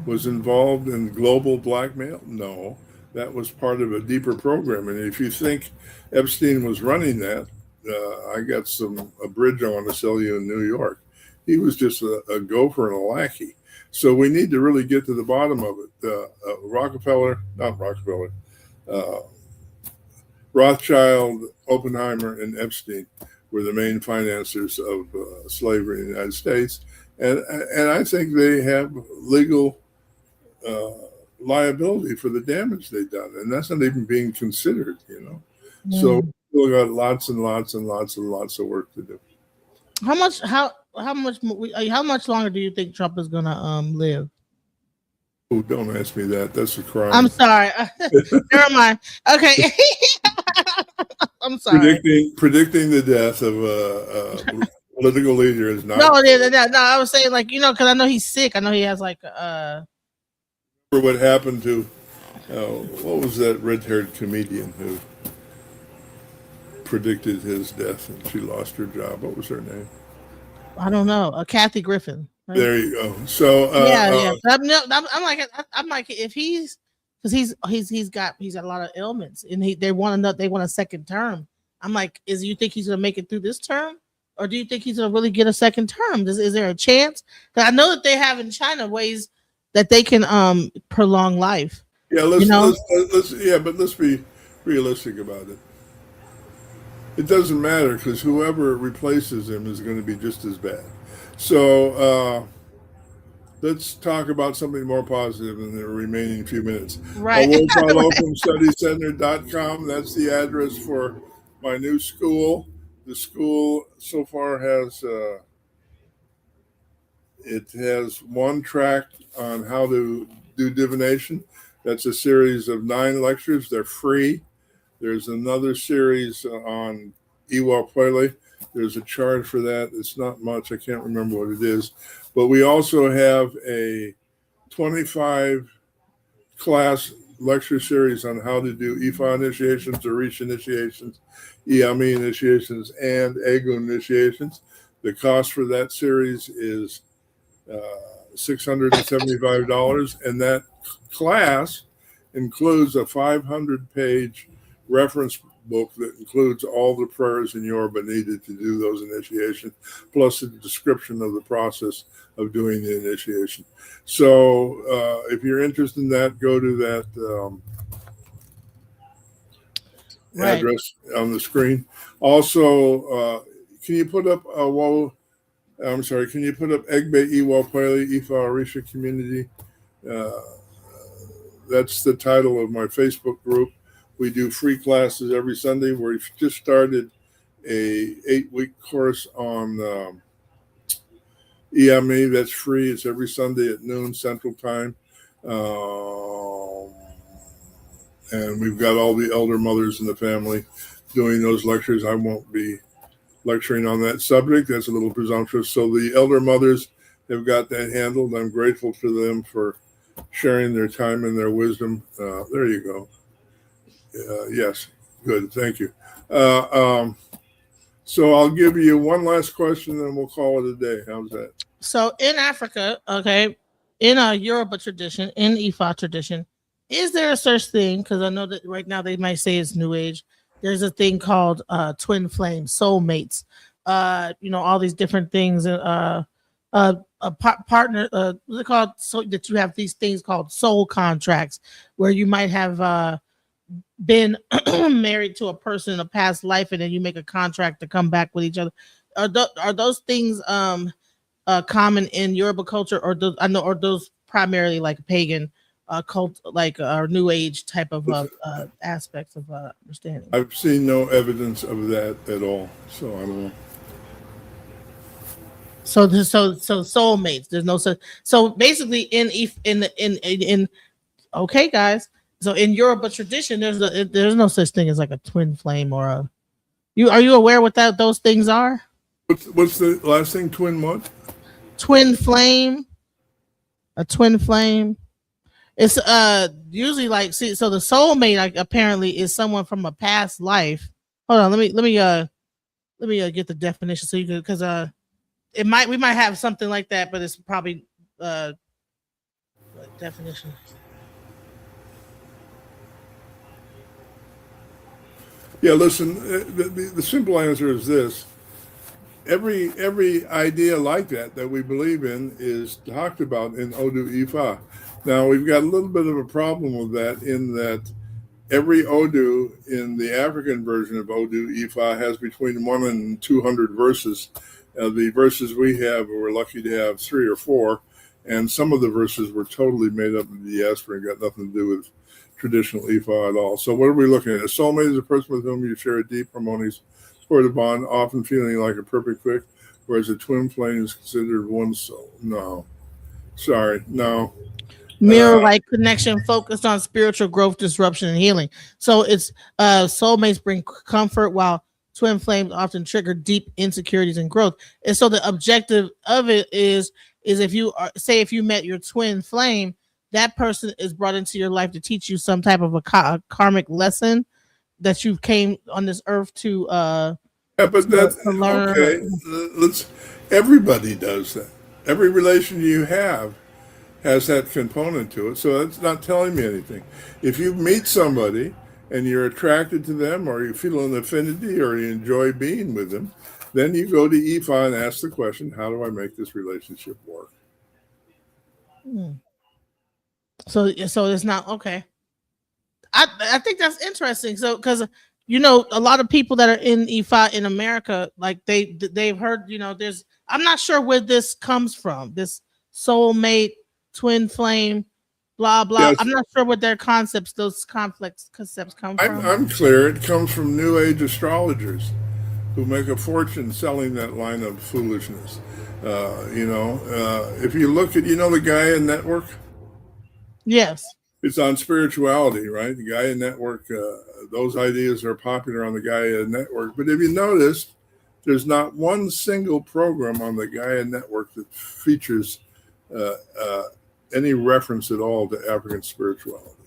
was involved in global blackmail? No, that was part of a deeper program. And if you think Epstein was running that, I got a bridge I want to sell you in New York. He was just a gopher and a lackey. So we need to really get to the bottom of it. Rothschild, Oppenheimer, and Epstein were the main financiers of slavery in the United States. And I think they have legal liability for the damage they've done. And that's not even being considered, So we've got lots and lots and lots and lots of work to do. How much longer do you think Trump is going to live? Oh, don't ask me that. That's a crime. I'm sorry. Never mind. Okay. I'm sorry. Predicting the death of a political leader is not. No. I was saying because I know he's sick. I know he has What happened to what was that red-haired comedian who predicted his death and she lost her job? What was her name? I don't know. Kathy Griffin. Right? There you go. So yeah. I'm like if he's because he's got a lot of ailments and they want a second term. I'm like, you think he's gonna make it through this term, or do you think he's gonna really get a second term? Is there a chance? Because I know that they have in China ways that they can prolong life. Yeah, but let's be realistic about it. It doesn't matter because whoever replaces him is going to be just as bad. So let's talk about something more positive in the remaining few minutes. Right. Awo Falokun StudyCenter.com. That's the address for my new school. The school so far has one track on how to do divination. That's a series of 9 lectures. They're free. There's another series on Iwa Pele. There's a charge for that. It's not much. I can't remember what it is. But we also have a 25 class lecture series on how to do IFA initiations, Arish initiations, Iyami initiations, and Egu initiations. The cost for that series is $675, and that class includes a 500-page reference book that includes all the prayers in Yoruba needed to do those initiations, plus a description of the process of doing the initiation. So if you're interested in that, go to that address on the screen. Also, can you put up can you put up Egbe Iwa Pele Ifa Orisha Community? That's the title of my Facebook group. We do free classes every Sunday. We've just started a 8-week course on EME. That's free. It's every Sunday at noon Central Time. And we've got all the elder mothers in the family doing those lectures. I won't be lecturing on that subject. That's a little presumptuous. So the elder mothers have got that handled. I'm grateful to them for sharing their time and their wisdom. There you go. Yes, good. Thank you. So I'll give you one last question, and we'll call it a day. How's that? So in Africa, okay, in a Yoruba tradition, in Ifa tradition, is there a such thing? Because I know that right now they might say it's New Age. There's a thing called twin flame, soulmates. All these different things. A partner. What's it called? So that you have these things called soul contracts, where you might have been married to a person in a past life, and then you make a contract to come back with each other. Are those things common in Yoruba culture, or those primarily like pagan cult, like New Age type of aspects of understanding? I've seen no evidence of that at all, so I don't know. So soulmates. There's no such. So basically, in okay, guys. So in Yoruba tradition, there's no such thing as like a twin flame or a. Are you aware what those things are? What's the last thing? Twin what? Twin flame. A twin flame. It's usually like, see, so the soulmate like apparently is someone from a past life. Hold on, let me get the definition so you can, because we might have something like that, but it's probably definition. Yeah, listen, the simple answer is this. Every idea like that we believe in is talked about in Odu Ifa. Now, we've got a little bit of a problem with that in that every Odu in the African version of Odu Ifa has between 1 and 200 verses. The verses we have, we're lucky to have 3 or 4, and some of the verses were totally made up in the diaspora and got nothing to do with traditional Ifa at all. So what are we looking at? A soulmate is a person with whom you share a deep, harmonious sort of bond, often feeling like a perfect fit, whereas a twin flame is considered one soul. No. Sorry, no. Mirror-like connection focused on spiritual growth, disruption, and healing. So it's soulmates bring comfort, while twin flames often trigger deep insecurities and growth. And so the objective of it is if you met your twin flame, that person is brought into your life to teach you some type of a karmic lesson that you came on this earth to learn. Okay. Everybody does that. Every relation you have has that component to it. So that's not telling me anything. If you meet somebody and you're attracted to them, or you feel an affinity, or you enjoy being with them, then you go to Ifa and ask the question, how do I make this relationship work? So it's not okay. I think that's interesting. So because a lot of people that are in Ifa in America, like they've heard, there's, I'm not sure where this comes from, this soulmate, twin flame, blah blah. Yes. I'm not sure what their concepts, those concepts come from. I'm clear. It comes from New Age astrologers who make a fortune selling that line of foolishness. If you look at, the Gaia Network. Yes. It's on spirituality, right? The Gaia Network, those ideas are popular on the Gaia Network. But if you notice, there's not one single program on the Gaia Network that features any reference at all to African spirituality.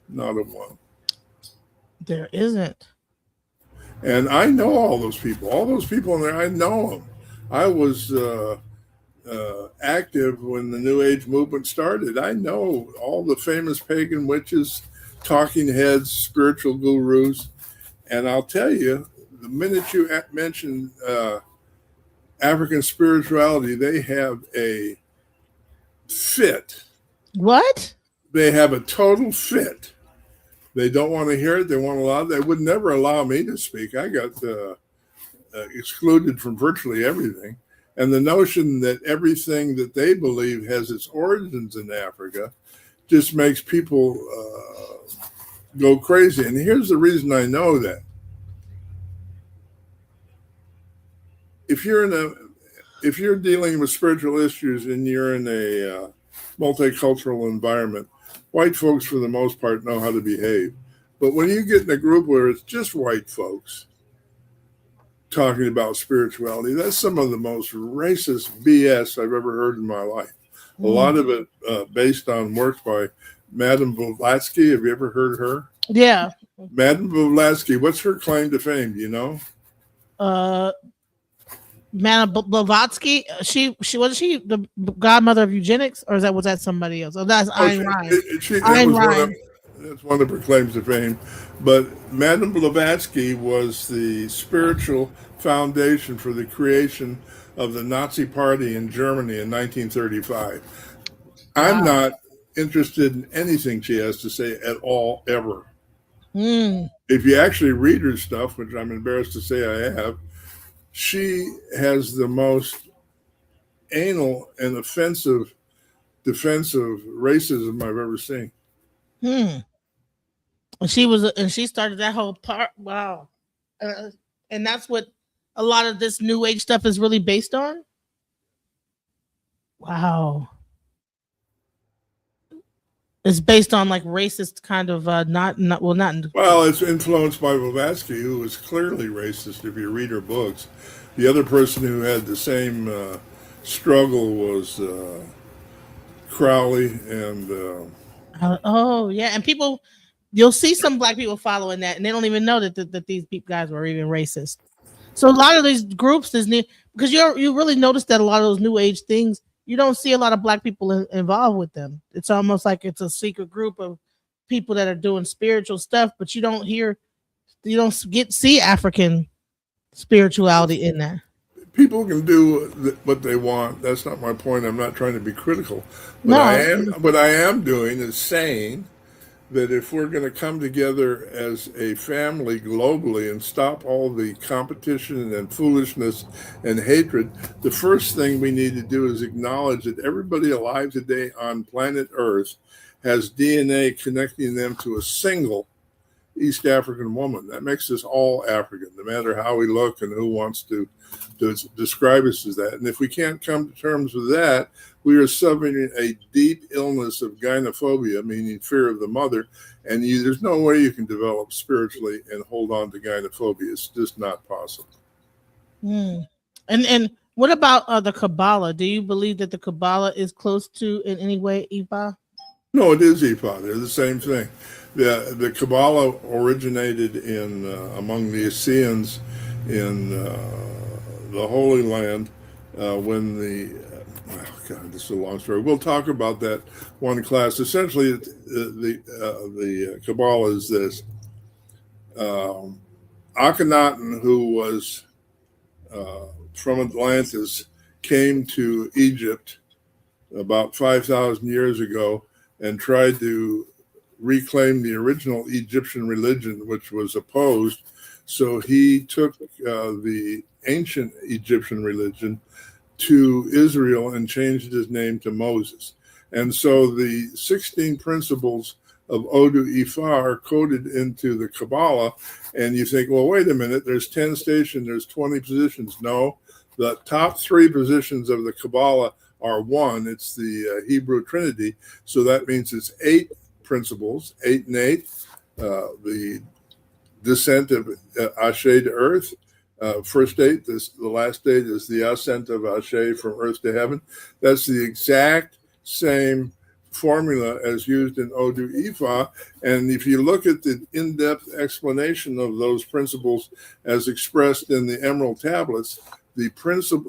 Not a one. There isn't. And I know all those people. All those people in there, I know them. I was active when the New Age movement started. I know all the famous pagan witches, talking heads, spiritual gurus. And I'll tell you, the minute you mention African spirituality, they have a fit. What? They have a total fit. They don't want to hear it. They won't allow it. They would never allow me to speak. I got excluded from virtually everything. And the notion that everything that they believe has its origins in Africa just makes people go crazy. And here's the reason I know that. If you're in if you're dealing with spiritual issues and you're in a multicultural environment, white folks, for the most part, know how to behave. But when you get in a group where it's just white folks talking about spirituality, that's some of the most racist BS I've ever heard in my life. A lot of it based on works by Madame Blavatsky. Have you ever heard her? Yeah. Madame Blavatsky, what's her claim to fame? Do you know? Madame Blavatsky, she wasn't she the godmother of eugenics, or was that somebody else? Oh, that's Ayn Rand. That's one of her claims to fame. But Madame Blavatsky was the spiritual foundation for the creation of the Nazi Party in Germany in 1935. I'm not interested in anything she has to say at all, ever. If you actually read her stuff, which I'm embarrassed to say I have, she has the most anal and offensive, defensive racism I've ever seen. And she started that whole part. Wow. And that's what a lot of this new age stuff is really based on. Wow. It's based on like racist kind of not. Well, it's influenced by Blavatsky, who was clearly racist if you read her books. The other person who had the same struggle was Crowley and and people, you'll see some black people following that and they don't even know that these guys were even racist. So a lot of these groups because you really notice that a lot of those new age things, you don't see a lot of black people involved with them. It's almost like it's a secret group of people that are doing spiritual stuff, but you don't see African spirituality in that. People can do what they want. That's not my point. I'm not trying to be critical. What I am doing is saying that if we're going to come together as a family globally and stop all the competition and foolishness and hatred, the first thing we need to do is acknowledge that everybody alive today on planet Earth has DNA connecting them to a single East African woman. That makes us all African, no matter how we look and who wants to describe us as that. And if we can't come to terms with that, we are suffering a deep illness of gynophobia, meaning fear of the mother. And there's no way you can develop spiritually and hold on to gynophobia. It's just not possible. And what about the Kabbalah? Do you believe that the Kabbalah is close to, in any way, IFA? No, it is IFA. They're the same thing. The Kabbalah originated among the Essenes in the Holy Land when this is a long story. We'll talk about that one class. Essentially, the Kabbalah is this. Akhenaten, who was from Atlantis, came to Egypt about 5,000 years ago and tried to reclaim the original Egyptian religion, which was opposed. So he took the ancient Egyptian religion to Israel and changed his name to Moses. And so the 16 principles of Odu Ifa are coded into the Kabbalah. And you think, well, wait a minute, there's 10 stations, there's 20 positions. No, the top 3 positions of the Kabbalah are one. It's the Hebrew Trinity. So that means it's 8 principles, 8 and 8, the descent of Ashe to earth. First date, the last date is the ascent of Ashe from earth to heaven. That's the exact same formula as used in Odu Ifa. And if you look at the in-depth explanation of those principles as expressed in the Emerald Tablets, the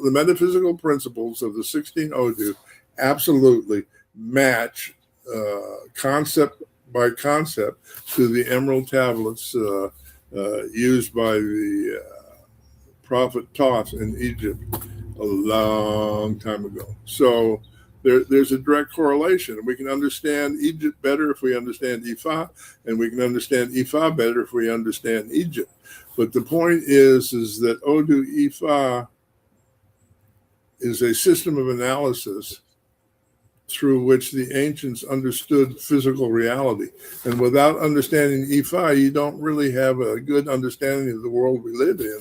metaphysical principles of the 16 Odu absolutely match concept by concept to the Emerald Tablets used by the Prophet Thoth in Egypt a long time ago. So there's a direct correlation. We can understand Egypt better if we understand Ifa, and we can understand Ifa better if we understand Egypt. But the point is that Odu Ifa is a system of analysis through which the ancients understood physical reality. And without understanding Ifa, you don't really have a good understanding of the world we live in.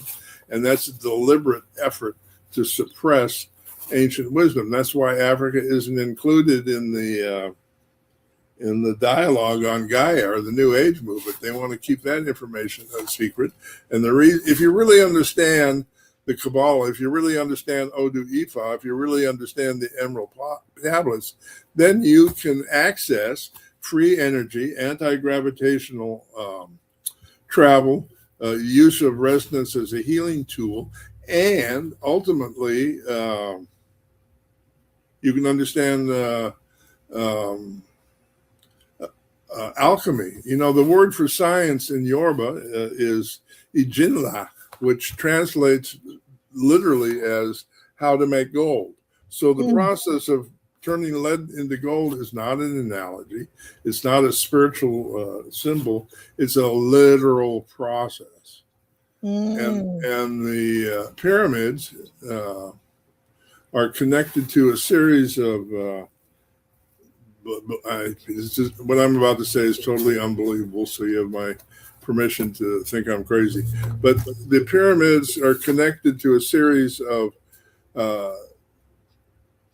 And that's a deliberate effort to suppress ancient wisdom. That's why Africa isn't included in the dialogue on Gaia or the New Age movement. They want to keep that information a secret. And if you really understand the Kabbalah, if you really understand Odu Ifa, if you really understand the Emerald Tablets, then you can access free energy, anti-gravitational travel, use of resonance as a healing tool, and ultimately you can understand alchemy. You know, the word for science in Yoruba is ijinla, which translates literally as how to make gold. So the process of turning lead into gold is not an analogy. It's not a spiritual symbol. It's a literal process. And the pyramids are connected to a series of what I'm about to say is totally unbelievable, so you have my permission to think I'm crazy. But the pyramids are connected to a series of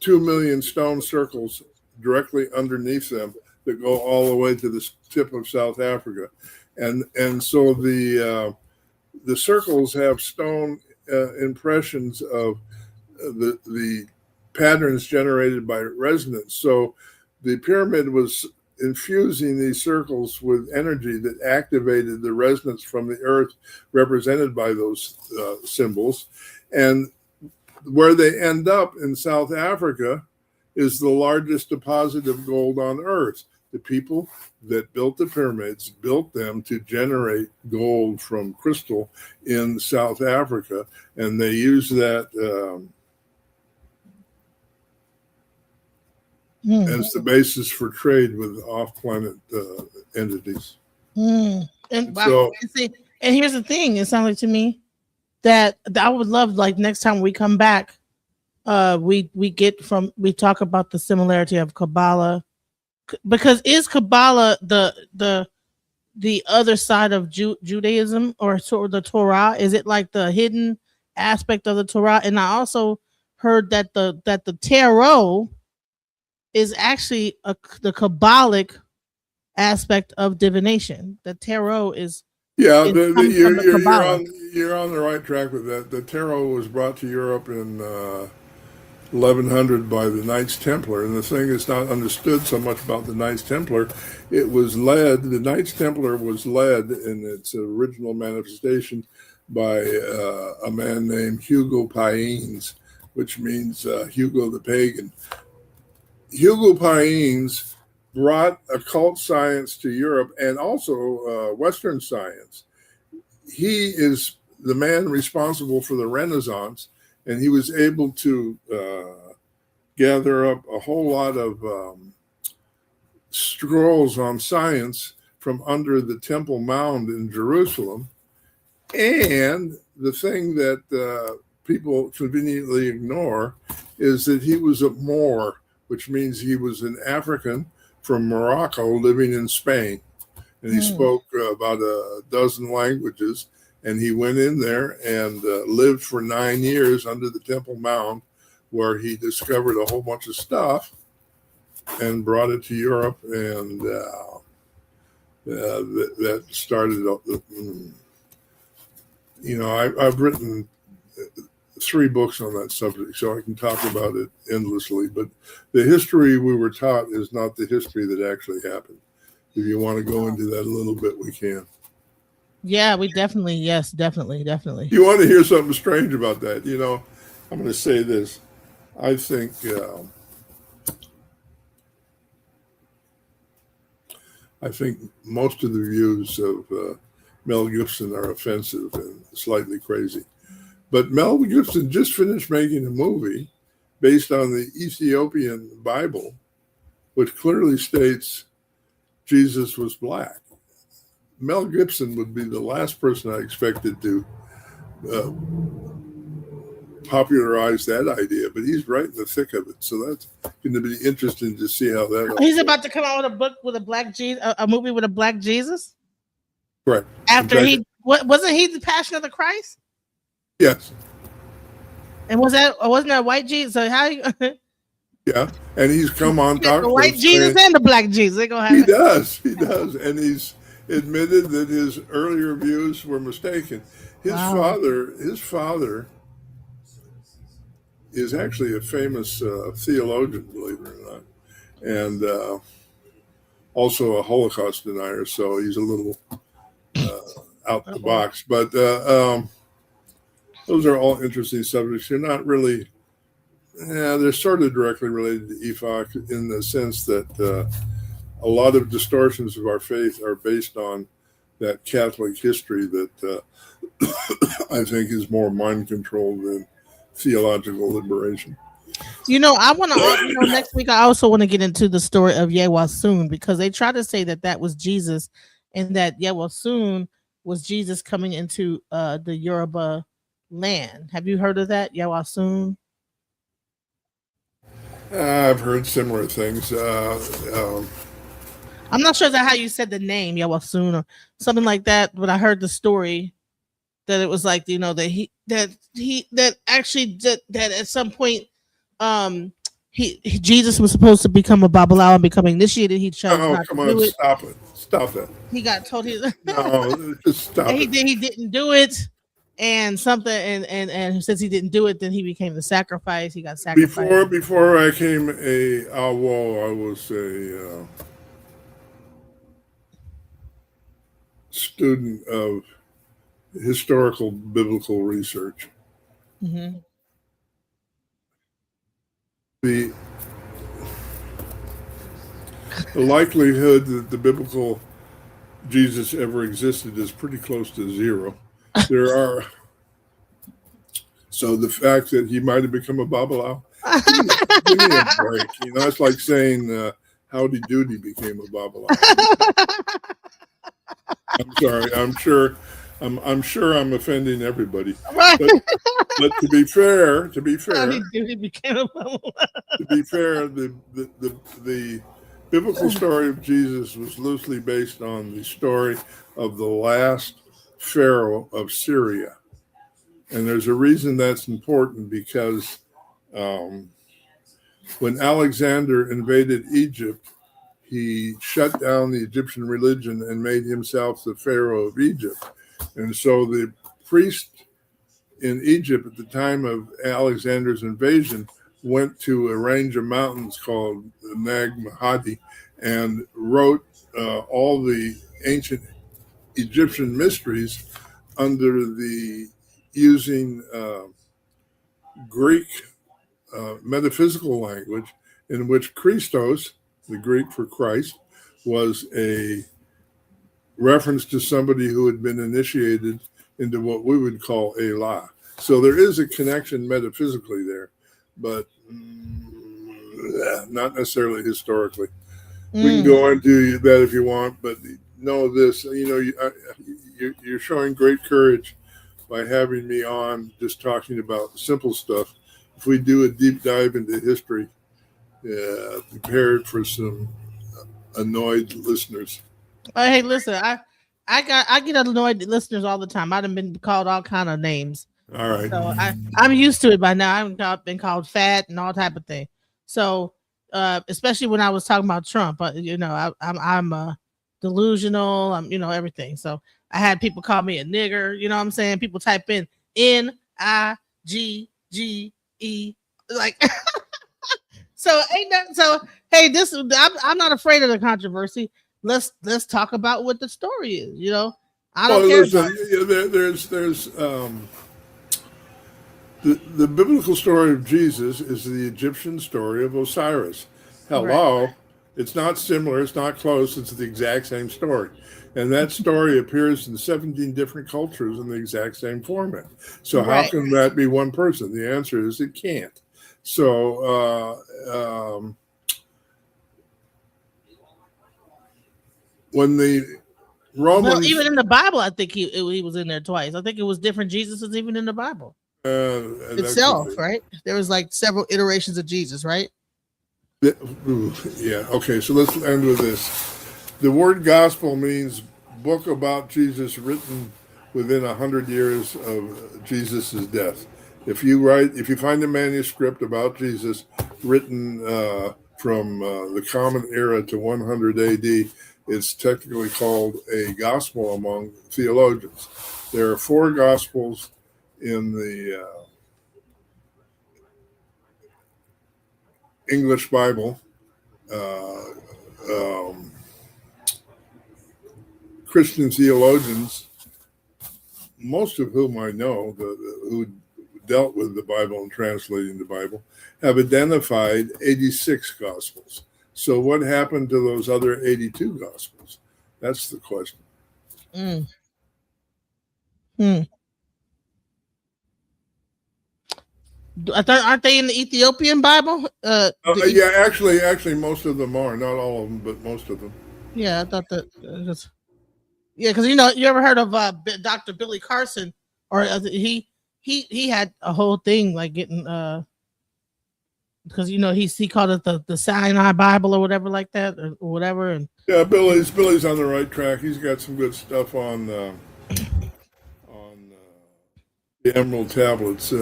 2 million stone circles directly underneath them that go all the way to the tip of South Africa. And so the circles have stone impressions of the patterns generated by resonance. So the pyramid was infusing these circles with energy that activated the resonance from the earth represented by those symbols. And where they end up in South Africa is the largest deposit of gold on earth. The people that built the pyramids built them to generate gold from crystal in South Africa, and they use that as the basis for trade with off-planet entities. And here's the thing: it sounds like to me that I would love, like, next time we come back, we talk about the similarity of Kabbalah, because is Kabbalah the other side of Judaism or sort of the Torah? Is it like the hidden aspect of the Torah? And I also heard that the tarot is actually the Kabbalic aspect of divination. The tarot is you're on the right track with that. The tarot was brought to Europe in 1100 by the Knights Templar, and the thing is not understood so much about the Knights Templar. The Knights Templar was led in its original manifestation by a man named Hugo Païens, which means Hugo the Pagan. Hugo Païens brought occult science to Europe and also Western science. He is the man responsible for the Renaissance, and he was able to gather up a whole lot of scrolls on science from under the Temple Mount in Jerusalem. And the thing that people conveniently ignore is that he was a Moor, which means he was an African from Morocco living in Spain. And he spoke about a dozen languages. And he went in there and lived for 9 years under the Temple Mount, where he discovered a whole bunch of stuff and brought it to Europe. And that started up. I've written 3 books on that subject, so I can talk about it endlessly. But the history we were taught is not the history that actually happened. If you want to go into that a little bit, we can. Yeah, we definitely. You want to hear something strange about that? I'm going to say this. I think most of the views of Mel Gibson are offensive and slightly crazy. But Mel Gibson just finished making a movie based on the Ethiopian Bible, which clearly states Jesus was black. Mel Gibson would be the last person I expected to popularize that idea, but he's right in the thick of it. So that's going to be interesting to see how that. He's about to come out with a book with a black Jesus, a movie with a black Jesus. Correct. After wasn't he the Passion of the Christ? Yes. And wasn't that white Jesus? So how you, Yeah, and he's come on you got talk the to white us Jesus saying and the black Jesus? They gonna he have does, he does, and he's admitted that his earlier views were mistaken. wow. His father is actually a famous theologian, believe it or not, and also a Holocaust denier. So he's a little out the Uh-oh. box. But those are all interesting subjects. They're not really. Yeah, they're sort of directly related to IFA in the sense that a lot of distortions of our faith are based on that Catholic history that I think is more mind controlled than theological liberation. I want to. Next week I also want to get into the story of Yewasun because they try to say that that was Jesus, and that Yewasun was Jesus coming into the Yoruba land. Have you heard of that, Yewasun? I've heard similar things. I'm not sure that how you said the name Yewasun or something like that, but I heard the story that it was like that actually that at some point um Jesus was supposed to become a Babalawo and become initiated. He chose Oh, not to come on, do it. stop it. Stop it. He got told he No, just stop it. he didn't do it, and something and since he didn't do it, then he became the sacrifice. He got sacrificed. Before I came a Awo, I was a student of historical biblical research. Hmm. The the likelihood that the biblical Jesus ever existed is pretty close to zero. There are So the fact that he might have become a Babalawo, give me a break. It's like saying Howdy Doody became a Babalawo. I'm sorry. I'm sure I'm offending everybody. Right. But to be fair, He became a Babalawo. the biblical story of Jesus was loosely based on the story of the last pharaoh of Syria. And there's a reason that's important because when Alexander invaded Egypt, he shut down the Egyptian religion and made himself the Pharaoh of Egypt. And so the priest in Egypt at the time of Alexander's invasion went to a range of mountains called Nag Hammadi and wrote all the ancient Egyptian mysteries under the using Greek metaphysical language in which Christos, the Greek for Christ, was a reference to somebody who had been initiated into what we would call Elah. So there is a connection metaphysically there, but not necessarily historically. We can go into that if you want, but know this, you're showing great courage by having me on just talking about simple stuff. If we do a deep dive into history, prepared for some annoyed listeners. Hey, listen, I get annoyed at listeners all the time. I've been called all kind of names. All right. So I'm used to it by now. I've been called fat and all type of thing. So especially when I was talking about Trump, I'm delusional. I'm everything. So I had people call me a nigger. You know what I'm saying? People type in NIGGE like. So ain't that so? Hey, I'm not afraid of the controversy. Let's talk about what the story is. I don't care. There's the biblical story of Jesus is the Egyptian story of Osiris. Hello. Right. It's not similar. It's not close. It's the exact same story. And that story appears in 17 different cultures in the exact same format. So how can that be one person? The answer is it can't. So when the Romans, even in the Bible, I think he was in there twice. I think it was different Jesuses even in the Bible itself, right? There was like several iterations of Jesus, right? Yeah. Okay. So let's end with this. The word gospel means book about Jesus written within 100 years of Jesus's death. If you find a manuscript about Jesus written from the Common Era to 100 AD, it's technically called a gospel among theologians. There are 4 gospels in the English Bible. Christian theologians, most of whom I know, who dealt with the Bible and translating the Bible, have identified 86 Gospels. So what happened to those other 82 Gospels? That's the question. Mm. Mm. Aren't they in the Ethiopian Bible? Yeah, actually, most of them are. Not all of them, but most of them. Yeah, I thought that. Yeah, because you ever heard of Dr. Billy Carson? Or he had a whole thing like getting because he called it the Sinai Bible or whatever like that or whatever. And yeah, Billy's on the right track. He's got some good stuff on the Emerald Tablets.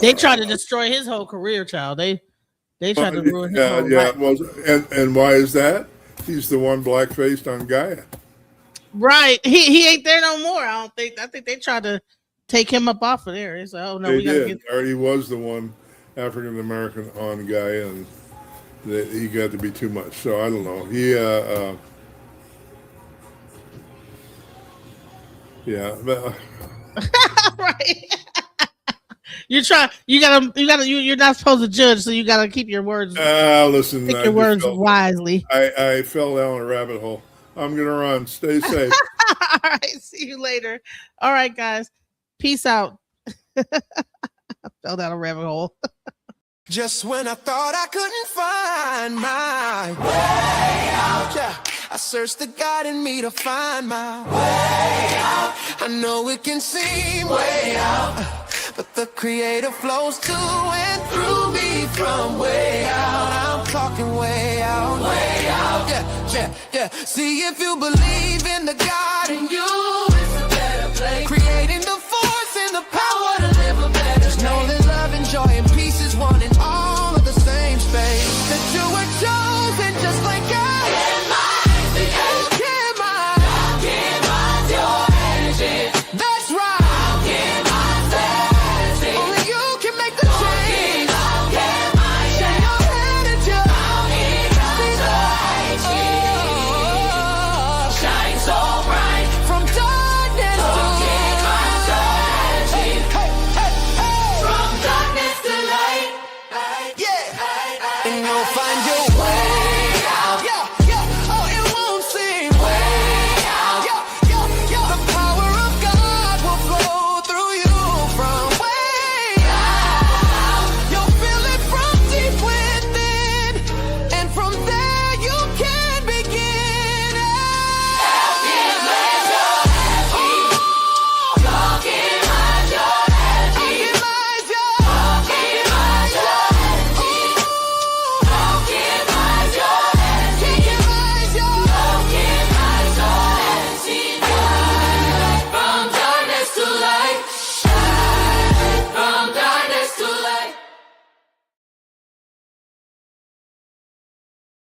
They tried to destroy his whole career, child. They tried to ruin his whole life. Well, and why is that? He's the one black-faced on Gaia. Right. He ain't there no more. I think they tried to take him up off of there. It's like, oh no, we did. Or he was the one African American on Gaia, and he got to be too much. So I don't know. He yeah. Right. You're not supposed to judge, so you gotta keep your words. Listen, pick your words wisely. I fell down a rabbit hole. I'm gonna run. Stay safe. All right, see you later. All right, guys. Peace out. I fell down a rabbit hole. Just when I thought I couldn't find my way out, yeah, I searched the God in me to find my way out. I know it can seem way out, but the Creator flows to and through me from way out. I'm talking way out, yeah, yeah, yeah. See, if you believe in the God